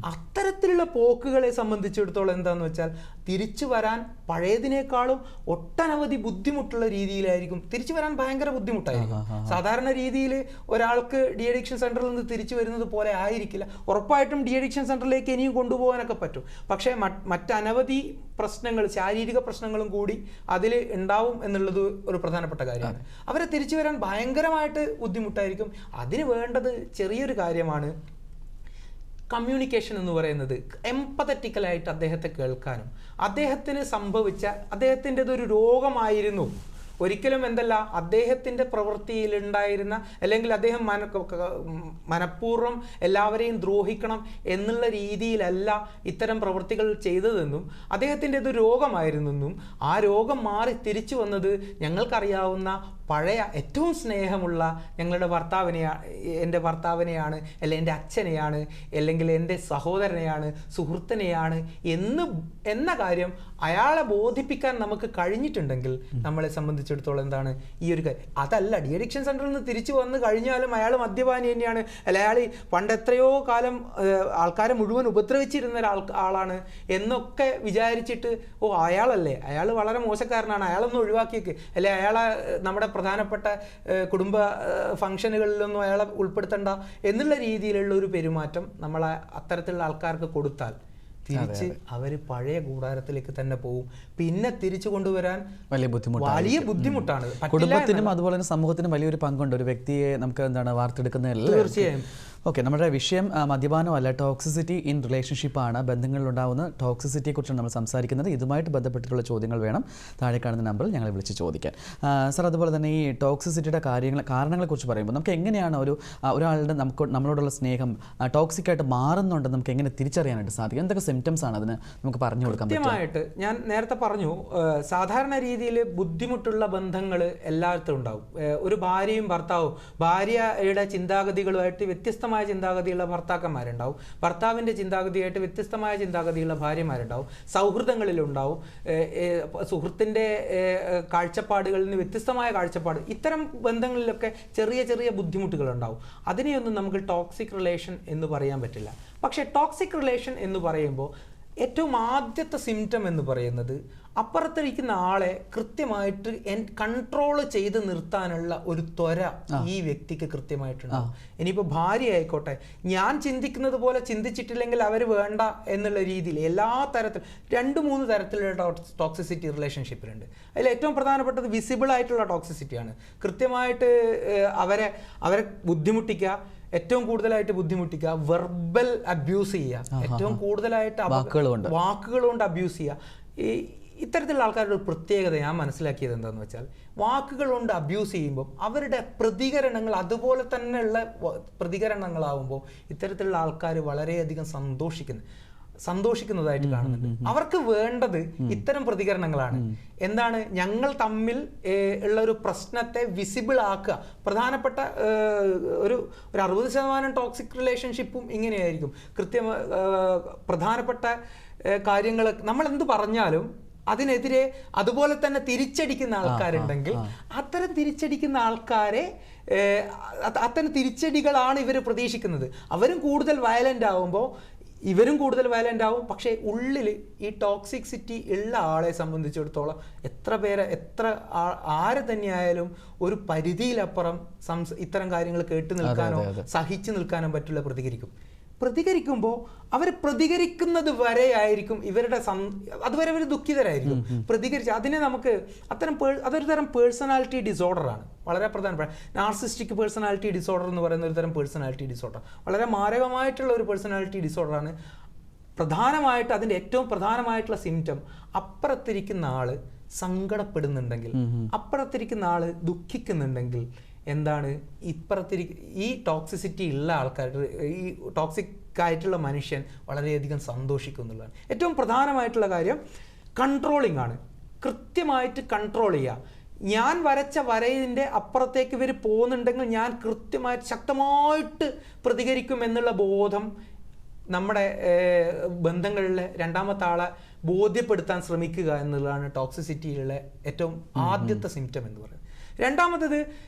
അത്തരത്തിലുള്ള പോക്കുകളെ സംബന്ധിച്ചിടത്തോളം എന്താന്ന് വെച്ചാൽ തിരിച്ചു വരാൻ പഴയതിനേക്കാളും ഒട്ടനവധി ബുദ്ധിമുട്ടുള്ള രീതിയിലായിരിക്കും. തിരിച്ചു വരാൻ ഭയങ്കര ബുദ്ധിമുട്ടായിരിക്കും. സാധാരണ രീതിയിൽ ഒരാൾക്ക് ഡി അഡിക്ഷൻ സെന്ററിൽ നിന്ന് തിരിച്ചു വരുന്നത് പോലെ ആയിരിക്കില്ല. ഉറപ്പായിട്ടും ഡി അഡിക്ഷൻ സെന്ററിലേക്ക് ഇനിയും കൊണ്ടുപോകാനൊക്കെ പറ്റും. പക്ഷേ മറ്റനവധി പ്രശ്നങ്ങൾ, ശാരീരിക പ്രശ്നങ്ങളും കൂടി അതിൽ ഉണ്ടാവും എന്നുള്ളത് ഒരു പ്രധാനപ്പെട്ട കാര്യമാണ്. അവരെ തിരിച്ചു വരാൻ ഭയങ്കരമായിട്ട് ബുദ്ധിമുട്ടായിരിക്കും. അതിന് വേണ്ടത് ചെറിയൊരു കാര്യമാണ് കമ്മ്യൂണിക്കേഷൻ എന്ന് പറയുന്നത്. എംപതറ്റിക്കലായിട്ട് അദ്ദേഹത്തെ കേൾക്കാനും, അദ്ദേഹത്തിന് സംഭവിച്ച, അദ്ദേഹത്തിൻ്റെതൊരു രോഗമായിരുന്നു, ഒരിക്കലും എന്തല്ല അദ്ദേഹത്തിൻ്റെ പ്രവൃത്തിയിലുണ്ടായിരുന്ന, അല്ലെങ്കിൽ അദ്ദേഹം മനഃപൂർവ്വം എല്ലാവരെയും ദ്രോഹിക്കണം എന്നുള്ള രീതിയിലല്ല ഇത്തരം പ്രവൃത്തികൾ ചെയ്തതെന്നും അദ്ദേഹത്തിൻ്റെത് രോഗമായിരുന്നെന്നും ആ രോഗം മാറി തിരിച്ചു വന്നത് ഞങ്ങൾക്കറിയാവുന്ന പഴയ ഏറ്റവും സ്നേഹമുള്ള ഞങ്ങളുടെ എൻ്റെ ഭർത്താവിനെയാണ്, അല്ലെങ്കിൽ എൻ്റെ അച്ഛനെയാണ്, അല്ലെങ്കിൽ എൻ്റെ സഹോദരനെയാണ്, സുഹൃത്തിനെയാണ് എന്ന കാര്യം അയാളെ ബോധിപ്പിക്കാൻ നമുക്ക് കഴിഞ്ഞിട്ടുണ്ടെങ്കിൽ നമ്മളെ സംബന്ധിച്ചിടത്തോളം എന്താണ് ഈ ഒരു കാര്യം. അതല്ല ഡി അഡിക്ഷൻ സെൻ്ററിൽ നിന്ന് തിരിച്ചു വന്ന് കഴിഞ്ഞാലും അയാൾ മദ്യപാനി തന്നെയാണ്, അല്ല അയാൾ പണ്ട് എത്രയോ കാലം ആൾക്കാരെ മുഴുവൻ ഉപദ്രവിച്ചിരുന്ന ആളാണ് എന്നൊക്കെ വിചാരിച്ചിട്ട് അയാളല്ലേ, അയാൾ വളരെ മോശക്കാരനാണ്, അയാളൊന്നും ഒഴിവാക്കിയേക്ക്, അല്ലെ അയാളെ നമ്മുടെ പ്രധാനപ്പെട്ട കുടുംബ ഫംഗ്ഷനുകളിലൊന്നും അയാളെ ഉൾപ്പെടുത്തണ്ട എന്നുള്ള രീതിയിലുള്ള ഒരു പെരുമാറ്റം നമ്മളെ അത്തരത്തിലുള്ള ആൾക്കാർക്ക് കൊടുത്താൽ തിരിച്ച് അവർ പഴയ കൂടാരത്തിലേക്ക് തന്നെ പോകും. പിന്നെ തിരിച്ചു കൊണ്ടുവരാൻ വലിയ ബുദ്ധിമുട്ടാണ്. കുടുംബത്തിനും അതുപോലെ തന്നെ സമൂഹത്തിനും വലിയൊരു പങ്കുണ്ട് ഒരു വ്യക്തിയെ നമുക്ക് എന്താണ് വാർത്തെടുക്കുന്നതിൽ. തീർച്ചയായും. ഓക്കെ, നമ്മുടെ വിഷയം മദ്യപാനമല്ല, ടോക്സിസിറ്റി ഇൻ റിലേഷൻഷിപ്പാണ്. ബന്ധങ്ങളിലുണ്ടാകുന്ന ടോക്സിസിറ്റിയെക്കുറിച്ചാണ് നമ്മൾ സംസാരിക്കുന്നത്. ഇതുമായിട്ട് ബന്ധപ്പെട്ടിട്ടുള്ള ചോദ്യങ്ങൾ വേണം താഴെ കാണുന്ന നമ്പറിൽ ഞങ്ങളെ വിളിച്ച് ചോദിക്കാൻ. സർ, അതുപോലെ തന്നെ ഈ ടോക്സിസിറ്റിയുടെ കാരണങ്ങളെക്കുറിച്ച് പറയുമ്പോൾ നമുക്ക് എങ്ങനെയാണ് ഒരാളുടെ നമ്മളോടുള്ള സ്നേഹം ടോക്സിക്കായിട്ട് മാറുന്നുണ്ടെന്ന് നമുക്ക് എങ്ങനെ തിരിച്ചറിയാനായിട്ട് സാധിക്കും? എന്തൊക്കെ സിംറ്റംസ് ആണ് അതിന് നമുക്ക് പറഞ്ഞു കൊടുക്കാൻ പറ്റും? കൃത്യമായിട്ട് ഞാൻ നേരത്തെ പറഞ്ഞു, സാധാരണ രീതിയിൽ ബുദ്ധിമുട്ടുള്ള ബന്ധങ്ങൾ എല്ലായിടത്തും ഉണ്ടാവും. ഒരു ഭാര്യയും ഭർത്താവും, ഭാര്യയുടെ ചിന്താഗതികളുമായിട്ട് വ്യത്യസ്തമായ ചിന്താഗതിയുള്ള ഭർത്താക്കന്മാരുണ്ടാവും, ഭർത്താവിൻ്റെ ചിന്താഗതിയായിട്ട് വ്യത്യസ്തമായ ചിന്താഗതിയുള്ള ഭാര്യമാരുണ്ടാവും, സൗഹൃദങ്ങളിലുണ്ടാവും, സുഹൃത്തിൻ്റെ കാഴ്ചപ്പാടുകളിൽ നിന്ന് വ്യത്യസ്തമായ കാഴ്ചപ്പാട്, ഇത്തരം ബന്ധങ്ങളിലൊക്കെ ചെറിയ ചെറിയ ബുദ്ധിമുട്ടുകളുണ്ടാവും. അതിനെയൊന്നും നമുക്ക് ടോക്സിക് റിലേഷൻ എന്ന് പറയാൻ പറ്റില്ല. പക്ഷേ ടോക്സിക് റിലേഷൻ എന്ന് പറയുമ്പോൾ ഏറ്റവും ആദ്യത്തെ സിംറ്റം എന്ന് പറയുന്നത് അപ്പുറത്തിരിക്കുന്ന ആളെ കൃത്യമായിട്ട് കൺട്രോൾ ചെയ്ത് നിർത്താനുള്ള ഒരു ത്വര ഈ വ്യക്തിക്ക് കൃത്യമായിട്ടുണ്ടാവും. ഇനിയിപ്പോൾ ഭാര്യ ആയിക്കോട്ടെ, ഞാൻ ചിന്തിക്കുന്നത് പോലെ ചിന്തിച്ചിട്ടില്ലെങ്കിൽ അവർ വേണ്ട എന്നുള്ള രീതിയിൽ എല്ലാ തരത്തിലും 2-3 തരത്തിലുള്ള ടോക്സിസിറ്റി റിലേഷൻഷിപ്പിലുണ്ട്. അതിൽ ഏറ്റവും പ്രധാനപ്പെട്ടത് വിസിബിൾ ആയിട്ടുള്ള ടോക്സിസിറ്റിയാണ്. കൃത്യമായിട്ട് അവരെ ബുദ്ധിമുട്ടിക്കുക, ഏറ്റവും കൂടുതലായിട്ട് ബുദ്ധിമുട്ടിക്കുക, വെർബൽ അബ്യൂസ് ചെയ്യുക, ഏറ്റവും കൂടുതലായിട്ട് വാക്കുകൾ കൊണ്ട് അബ്യൂസ് ചെയ്യുക. ഇത്തരത്തിലുള്ള ആൾക്കാരുടെ ഒരു പ്രത്യേകത ഞാൻ മനസ്സിലാക്കിയത് എന്താണെന്ന് വെച്ചാൽ, വാക്കുകൾ കൊണ്ട് അബ്യൂസ് ചെയ്യുമ്പോൾ അവരുടെ പ്രതികരണങ്ങൾ അതുപോലെ തന്നെയുള്ള പ്രതികരണങ്ങളാവുമ്പോൾ ഇത്തരത്തിലുള്ള ആൾക്കാർ വളരെയധികം സന്തോഷിക്കുന്നതായിട്ട് കാണുന്നുണ്ട്. അവർക്ക് വേണ്ടത് ഇത്തരം പ്രതികരണങ്ങളാണ്. എന്താണ്? ഞങ്ങൾ തമ്മിൽ ഉള്ള ഒരു പ്രശ്നത്തെ വിസിബിൾ ആക്കുക. പ്രധാനപ്പെട്ട ഒരു 60% ടോക്സിക് റിലേഷൻഷിപ്പും ഇങ്ങനെയായിരിക്കും. പ്രധാനപ്പെട്ട കാര്യങ്ങൾ നമ്മൾ എന്ത് പറഞ്ഞാലും അതിനെതിരെ അതുപോലെ തന്നെ തിരിച്ചടിക്കുന്ന ആൾക്കാരുണ്ടെങ്കിൽ അത്തരം തിരിച്ചടിക്കുന്ന ആൾക്കാരെ അത്തരം തിരിച്ചടികളാണ് ഇവർ പ്രതീക്ഷിക്കുന്നത്. അവരും കൂടുതൽ വയലൻ്റ് ആവുമ്പോൾ ഇവരും കൂടുതൽ വയലൻ്റ് ആവും. പക്ഷേ ഉള്ളിൽ ഈ ടോക്സിസിറ്റി ഉള്ള ആളെ സംബന്ധിച്ചിടത്തോളം ആരെ തന്നെയായാലും ഒരു പരിധിയിലപ്പുറം ഇത്തരം കാര്യങ്ങൾ കേട്ടു നിൽക്കാനോ സഹിച്ചു നിൽക്കാനോ പറ്റുള്ള പ്രതികരിക്കുമ്പോൾ അവർ പ്രതികരിക്കുന്നത് വരെ ആയിരിക്കും അതുവരെ അവർ ദുഃഖിതരായിരിക്കും. അതിനെ നമുക്ക് അതൊരു തരം പേഴ്സണാലിറ്റി ഡിസോർഡറാണ്. വളരെ പ്രധാനപ്പെട്ട നാർസിസ്റ്റിക് പേഴ്സണാലിറ്റി ഡിസോർഡർ എന്ന് പറയുന്ന ഒരു തരം പേഴ്സണാലിറ്റി ഡിസോർഡർ, വളരെ മാരകമായിട്ടുള്ള ഒരു പേഴ്സണാലിറ്റി ഡിസോർഡറാണ്. അതിൻ്റെ ഏറ്റവും പ്രധാനമായിട്ടുള്ള സിംറ്റം, അപ്പുറത്തിരിക്കുന്ന ആള് സങ്കടപ്പെടുന്നുണ്ടെങ്കിൽ, അപ്പുറത്തിരിക്കുന്ന ആള് ദുഃഖിക്കുന്നുണ്ടെങ്കിൽ എന്താണ് ഈ ടോക്സിസിറ്റി ഉള്ള ആൾക്കാർ, ഈ ടോക്സിക് ആയിട്ടുള്ള മനുഷ്യൻ വളരെയധികം സന്തോഷിക്കും എന്നുള്ളതാണ്. ഏറ്റവും പ്രധാനമായിട്ടുള്ള കാര്യം കൺട്രോളിംഗ് ആണ്. കൃത്യമായിട്ട് കൺട്രോൾ ചെയ്യുക. ഞാൻ വരച്ച വരയിൻ്റെ അപ്പുറത്തേക്ക് ഇവർ പോകുന്നുണ്ടെങ്കിൽ ഞാൻ കൃത്യമായിട്ട് ശക്തമായിട്ട് പ്രതികരിക്കും എന്നുള്ള ബോധം നമ്മുടെ ബന്ധങ്ങളിലെ രണ്ടാമത്തെ ആളെ ബോധ്യപ്പെടുത്താൻ ശ്രമിക്കുക എന്നുള്ളതാണ് ടോക്സിസിറ്റിയിലുള്ള ഏറ്റവും ആദ്യത്തെ സിംറ്റം എന്ന് പറയുന്നത്. രണ്ടാമത്തേത്,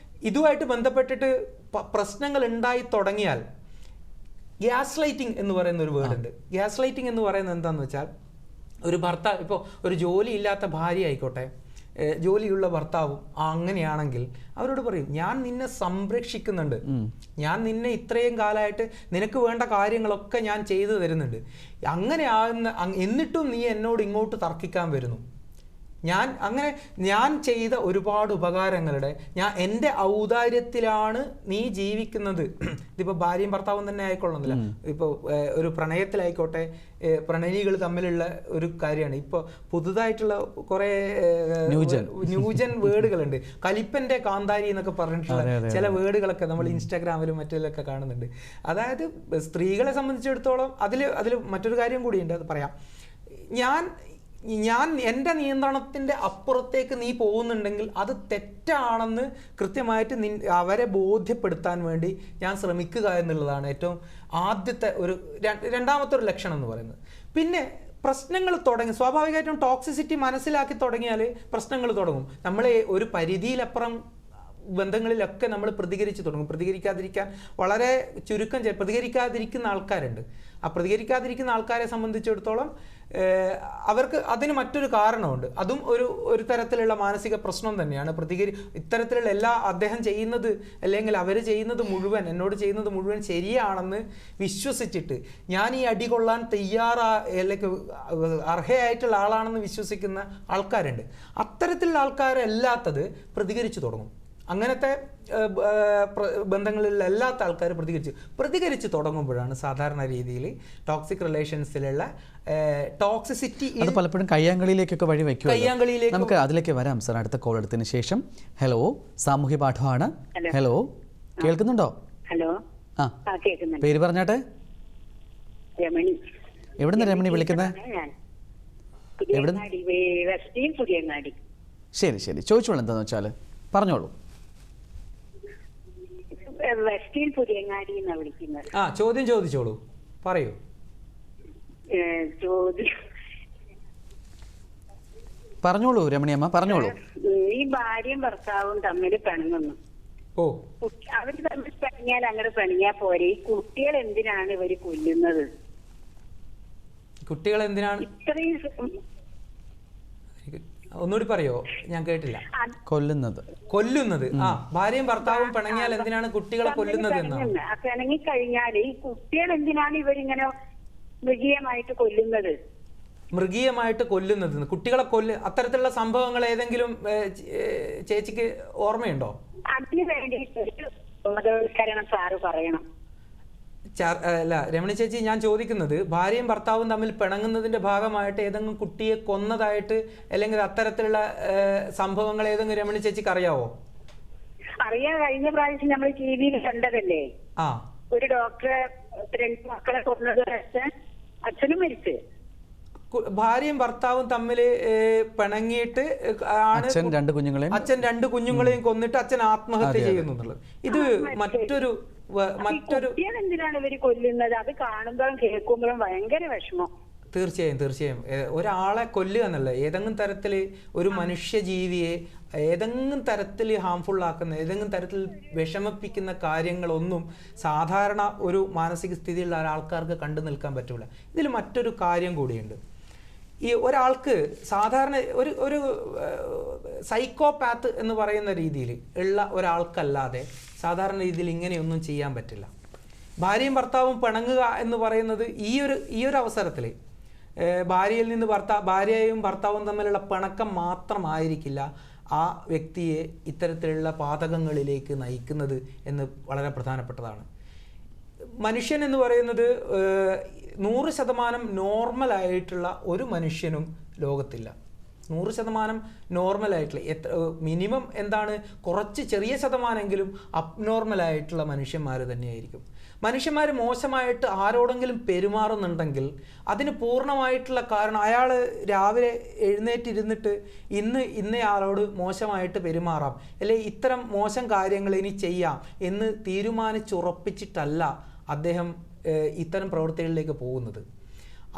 ഇതുമായിട്ട് ബന്ധപ്പെട്ടിട്ട് പ്രശ്നങ്ങൾ ഉണ്ടായി തുടങ്ങിയാൽ ഗ്യാസ് ലൈറ്റിംഗ് എന്ന് പറയുന്ന ഒരു വേർഡ് ഉണ്ട്. ഗ്യാസ് ലൈറ്റിംഗ് എന്ന് പറയുന്നത് എന്താണെന്ന് വെച്ചാൽ, ഒരു ഭർത്താവ് ഇപ്പോൾ ഒരു ജോലി ഇല്ലാത്ത ഭാര്യ ആയിക്കോട്ടെ, ജോലിയുള്ള ഭർത്താവും അങ്ങനെയാണെങ്കിൽ അവരോട് പറയും, ഞാൻ നിന്നെ സംരക്ഷിക്കുന്നുണ്ട്, ഞാൻ നിന്നെ ഇത്രയും കാലമായിട്ട് നിനക്ക് വേണ്ട കാര്യങ്ങളൊക്കെ ഞാൻ ചെയ്തു തരുന്നുണ്ട്, അങ്ങനെ എന്നിട്ടും നീ എന്നോട് ഇങ്ങോട്ട് തർക്കിക്കാൻ വരുന്നു. ഞാൻ ചെയ്ത ഒരുപാട് ഉപകാരങ്ങളുടെ എൻ്റെ ഔദാര്യത്തിലാണ് നീ ജീവിക്കുന്നത്. ഇതിപ്പോൾ ഭാര്യയും ഭർത്താവും തന്നെ ആയിക്കൊള്ളുന്നില്ല, ഇപ്പോൾ ഒരു പ്രണയത്തിലായിക്കോട്ടെ, പ്രണയികൾ തമ്മിലുള്ള ഒരു കാര്യമാണ്. ഇപ്പോൾ പുതുതായിട്ടുള്ള കുറേ ന്യൂജൻ വേർഡുകളുണ്ട്. കലിപ്പൻ്റെ കാന്താരി എന്നൊക്കെ പറഞ്ഞിട്ടുള്ള ചില വേർഡുകളൊക്കെ നമ്മൾ ഇൻസ്റ്റാഗ്രാമിലും മറ്റിലൊക്കെ കാണുന്നുണ്ട്. അതായത് സ്ത്രീകളെ സംബന്ധിച്ചിടത്തോളം അതിൽ മറ്റൊരു കാര്യം കൂടിയുണ്ട്, അത് പറയാം. ഞാൻ എൻ്റെ നിയന്ത്രണത്തിൻ്റെ അപ്പുറത്തേക്ക് നീ പോകുന്നുണ്ടെങ്കിൽ അത് തെറ്റാണെന്ന് കൃത്യമായിട്ട് അവരെ ബോധ്യപ്പെടുത്താൻ വേണ്ടി ഞാൻ ശ്രമിക്കുക എന്നുള്ളതാണ് ഏറ്റവും ആദ്യത്തെ രണ്ടാമത്തെ ഒരു ലക്ഷണം എന്ന് പറയുന്നത്. പിന്നെ പ്രശ്നങ്ങൾ തുടങ്ങി, സ്വാഭാവികമായിട്ടും ടോക്സിസിറ്റി മനസ്സിലാക്കി തുടങ്ങിയാൽ പ്രശ്നങ്ങൾ തുടങ്ങും. നമ്മൾ ഒരു പരിധിയിലപ്പുറം ബന്ധങ്ങളിലൊക്കെ നമ്മൾ പ്രതികരിച്ച് തുടങ്ങും. പ്രതികരിക്കാതിരിക്കാൻ വളരെ ചുരുക്കം പ്രതികരിക്കാതിരിക്കുന്ന ആൾക്കാരുണ്ട്. ആ പ്രതികരിക്കാതിരിക്കുന്ന ആൾക്കാരെ സംബന്ധിച്ചിടത്തോളം അവർക്ക് അതിന് മറ്റൊരു കാരണമുണ്ട്. അതും ഒരു തരത്തിലുള്ള മാനസിക പ്രശ്നം തന്നെയാണ്. ഇത്തരത്തിലുള്ള അദ്ദേഹം ചെയ്യുന്നത് അല്ലെങ്കിൽ അവർ ചെയ്യുന്നത് മുഴുവൻ, എന്നോട് ചെയ്യുന്നത് മുഴുവൻ ശരിയാണെന്ന് വിശ്വസിച്ചിട്ട് ഞാൻ ഈ അടി കൊള്ളാൻ അല്ലെങ്കിൽ അർഹയായിട്ടുള്ള ആളാണെന്ന് വിശ്വസിക്കുന്ന ആൾക്കാരുണ്ട്. അത്തരത്തിലുള്ള ആൾക്കാരല്ലാത്തത് പ്രതികരിച്ചു തുടങ്ങും. അങ്ങനത്തെ ബന്ധങ്ങളിലല്ലാത്ത ആൾക്കാർ പ്രതികരിച്ച് തുടങ്ങുമ്പോഴാണ് സാധാരണ രീതിയിൽ ടോക്സിക് റിലേഷൻസിലുള്ള ടോക്സിസിറ്റി പലപ്പോഴും കയ്യാങ്കളിയിലേക്കൊക്കെ വഴി വയ്ക്കും. നമുക്ക് അതിലേക്ക് വരാം സർ, അടുത്ത കോൾ എടുത്തതിന് ശേഷം. ഹലോ, സാമൂഹ്യ പാഠമാണ്. ഹലോ, കേൾക്കുന്നുണ്ടോ? ഹലോ, പേര് പറഞ്ഞാട്ടെ. എവിടുന്ന് രമണി വിളിക്കുന്നത്? ശരി, ചോദിച്ചോളൂ. എന്താന്ന് വെച്ചാൽ പറഞ്ഞോളൂ. ചോദ്യം ചോദിച്ചോളൂ, പറയൂ. പറഞ്ഞോളൂ രമണിയമ്മ, പറഞ്ഞോളൂ. ഈ ഭാര്യയും ഭർത്താവും തമ്മിൽ പിണങ്ങുന്നു. അവര് തമ്മിൽ പിണങ്ങിയാൽ അങ്ങോട്ട് പിണങ്ങിയാ പോരെ, ഈ കുട്ടികൾ എന്തിനാണ് ഇവര് കൊല്ലുന്നത്? കുട്ടികൾ എന്തിനാണ് ഒന്നുകൂടി പറയോ? ഞാൻ കേട്ടില്ല. കൊല്ലുന്നത്. ഭാര്യയും ഭർത്താവും പിണങ്ങിയാൽ എന്തിനാണ് കുട്ടികളെ കൊല്ലുന്നത് എന്നാണ്. പിണങ്ങി കഴിഞ്ഞാൽ ഈ കുട്ടികൾ എന്തിനാണ് ഇവരിങ്ങനെ മൃഗീയമായിട്ട് കൊല്ലുന്നത്? കുട്ടികളെ അത്തരത്തിലുള്ള സംഭവങ്ങൾ ഏതെങ്കിലും ചേച്ചിക്ക് ഓർമ്മയുണ്ടോ? അതിന് വേണ്ടിയിട്ട് ബോധവൽക്കരണം സാറ് പറയണം. അല്ല രമണി ചേച്ചി, ഞാൻ ചോദിക്കുന്നത് ഭാര്യയും ഭർത്താവും തമ്മിൽ പിണങ്ങുന്നതിന്റെ ഭാഗമായിട്ട് ഏതെങ്കിലും കുട്ടിയെ കൊന്നതായിട്ട് അല്ലെങ്കിൽ അത്തരത്തിലുള്ള സംഭവങ്ങൾ ഏതെങ്കിലും രമണി ചേച്ചിക്ക് അറിയാവോ? അറിയാം. കഴിഞ്ഞ പ്രാവശ്യം നമ്മൾ ടിവിയിൽ കണ്ടതല്ലേ, ഒരു ഡോക്ടറെ 2 മക്കളെ കൊന്നത്, അച്ഛനും മരിച്ച്. ഭാര്യയും ഭർത്താവും തമ്മിൽ പിണങ്ങിയിട്ട് അച്ഛൻ 2 കുഞ്ഞുങ്ങളെയും കൊന്നിട്ട് അച്ഛൻ ആത്മഹത്യ ചെയ്യുന്നു എന്നുള്ളത്. ഇത് മറ്റൊരു എന്തിനാണ് ഇവര് കൊല്ലുന്നത്? അത് കാണുമ്പോഴും കേൾക്കുമ്പോഴും ഭയങ്കര വിഷമം. തീർച്ചയായും ഒരാളെ കൊല്ലുക എന്നല്ല, ഏതെങ്കിലും തരത്തിൽ ഒരു മനുഷ്യജീവിയെ ഏതെങ്കിലും തരത്തിൽ ഹാംഫുൾ ആക്കുന്ന, ഏതെങ്കിലും തരത്തിൽ വിഷമിപ്പിക്കുന്ന കാര്യങ്ങളൊന്നും സാധാരണ ഒരു മാനസിക സ്ഥിതിയുള്ള ആൾക്കാർക്ക് കണ്ടു നിൽക്കാൻ പറ്റൂല. ഇതിൽ മറ്റൊരു കാര്യം കൂടിയുണ്ട്. ഈ ഒരാൾക്ക് സാധാരണ ഒരു സൈക്കോപാത്ത് എന്ന് പറയുന്ന രീതിയിൽ ഉള്ള ഒരാൾക്കല്ലാതെ സാധാരണ രീതിയിൽ ഇങ്ങനെയൊന്നും ചെയ്യാൻ പറ്റില്ല. ഭാര്യയും ഭർത്താവും പിണങ്ങുക എന്ന് പറയുന്നത് ഈ ഒരു അവസരത്തിൽ ഭാര്യയിൽ നിന്ന് ഭാര്യയും ഭർത്താവും തമ്മിലുള്ള പിണക്കം മാത്രമായിരിക്കില്ല ആ വ്യക്തിയെ ഇത്തരത്തിലുള്ള പാതകങ്ങളിലേക്ക് നയിക്കുന്നത് എന്ന് വളരെ പ്രധാനപ്പെട്ടതാണ്. മനുഷ്യൻ എന്ന് പറയുന്നത് 100% നോർമലായിട്ടുള്ള ഒരു മനുഷ്യനും ലോകത്തില്ല. 100% നോർമലായിട്ടുള്ള മിനിമം എന്താണ്, കുറച്ച് ചെറിയ ശതമാനമെങ്കിലും അബ്നോർമലായിട്ടുള്ള മനുഷ്യന്മാർ തന്നെയായിരിക്കും. മനുഷ്യന്മാർ മോശമായിട്ട് ആരോടെങ്കിലും പെരുമാറുന്നുണ്ടെങ്കിൽ അതിന് പൂർണ്ണമായിട്ടുള്ള കാരണം അയാൾ രാവിലെ എഴുന്നേറ്റിരുന്നിട്ട് ഇന്നയാളോട് മോശമായിട്ട് പെരുമാറാം, അല്ലെങ്കിൽ ഇത്തരം മോശം കാര്യങ്ങൾ ഇനി ചെയ്യാം എന്ന് തീരുമാനിച്ചുറപ്പിച്ചിട്ടല്ല അദ്ദേഹം ഇത്തരം പ്രവൃത്തികളിലേക്ക് പോകുന്നത്.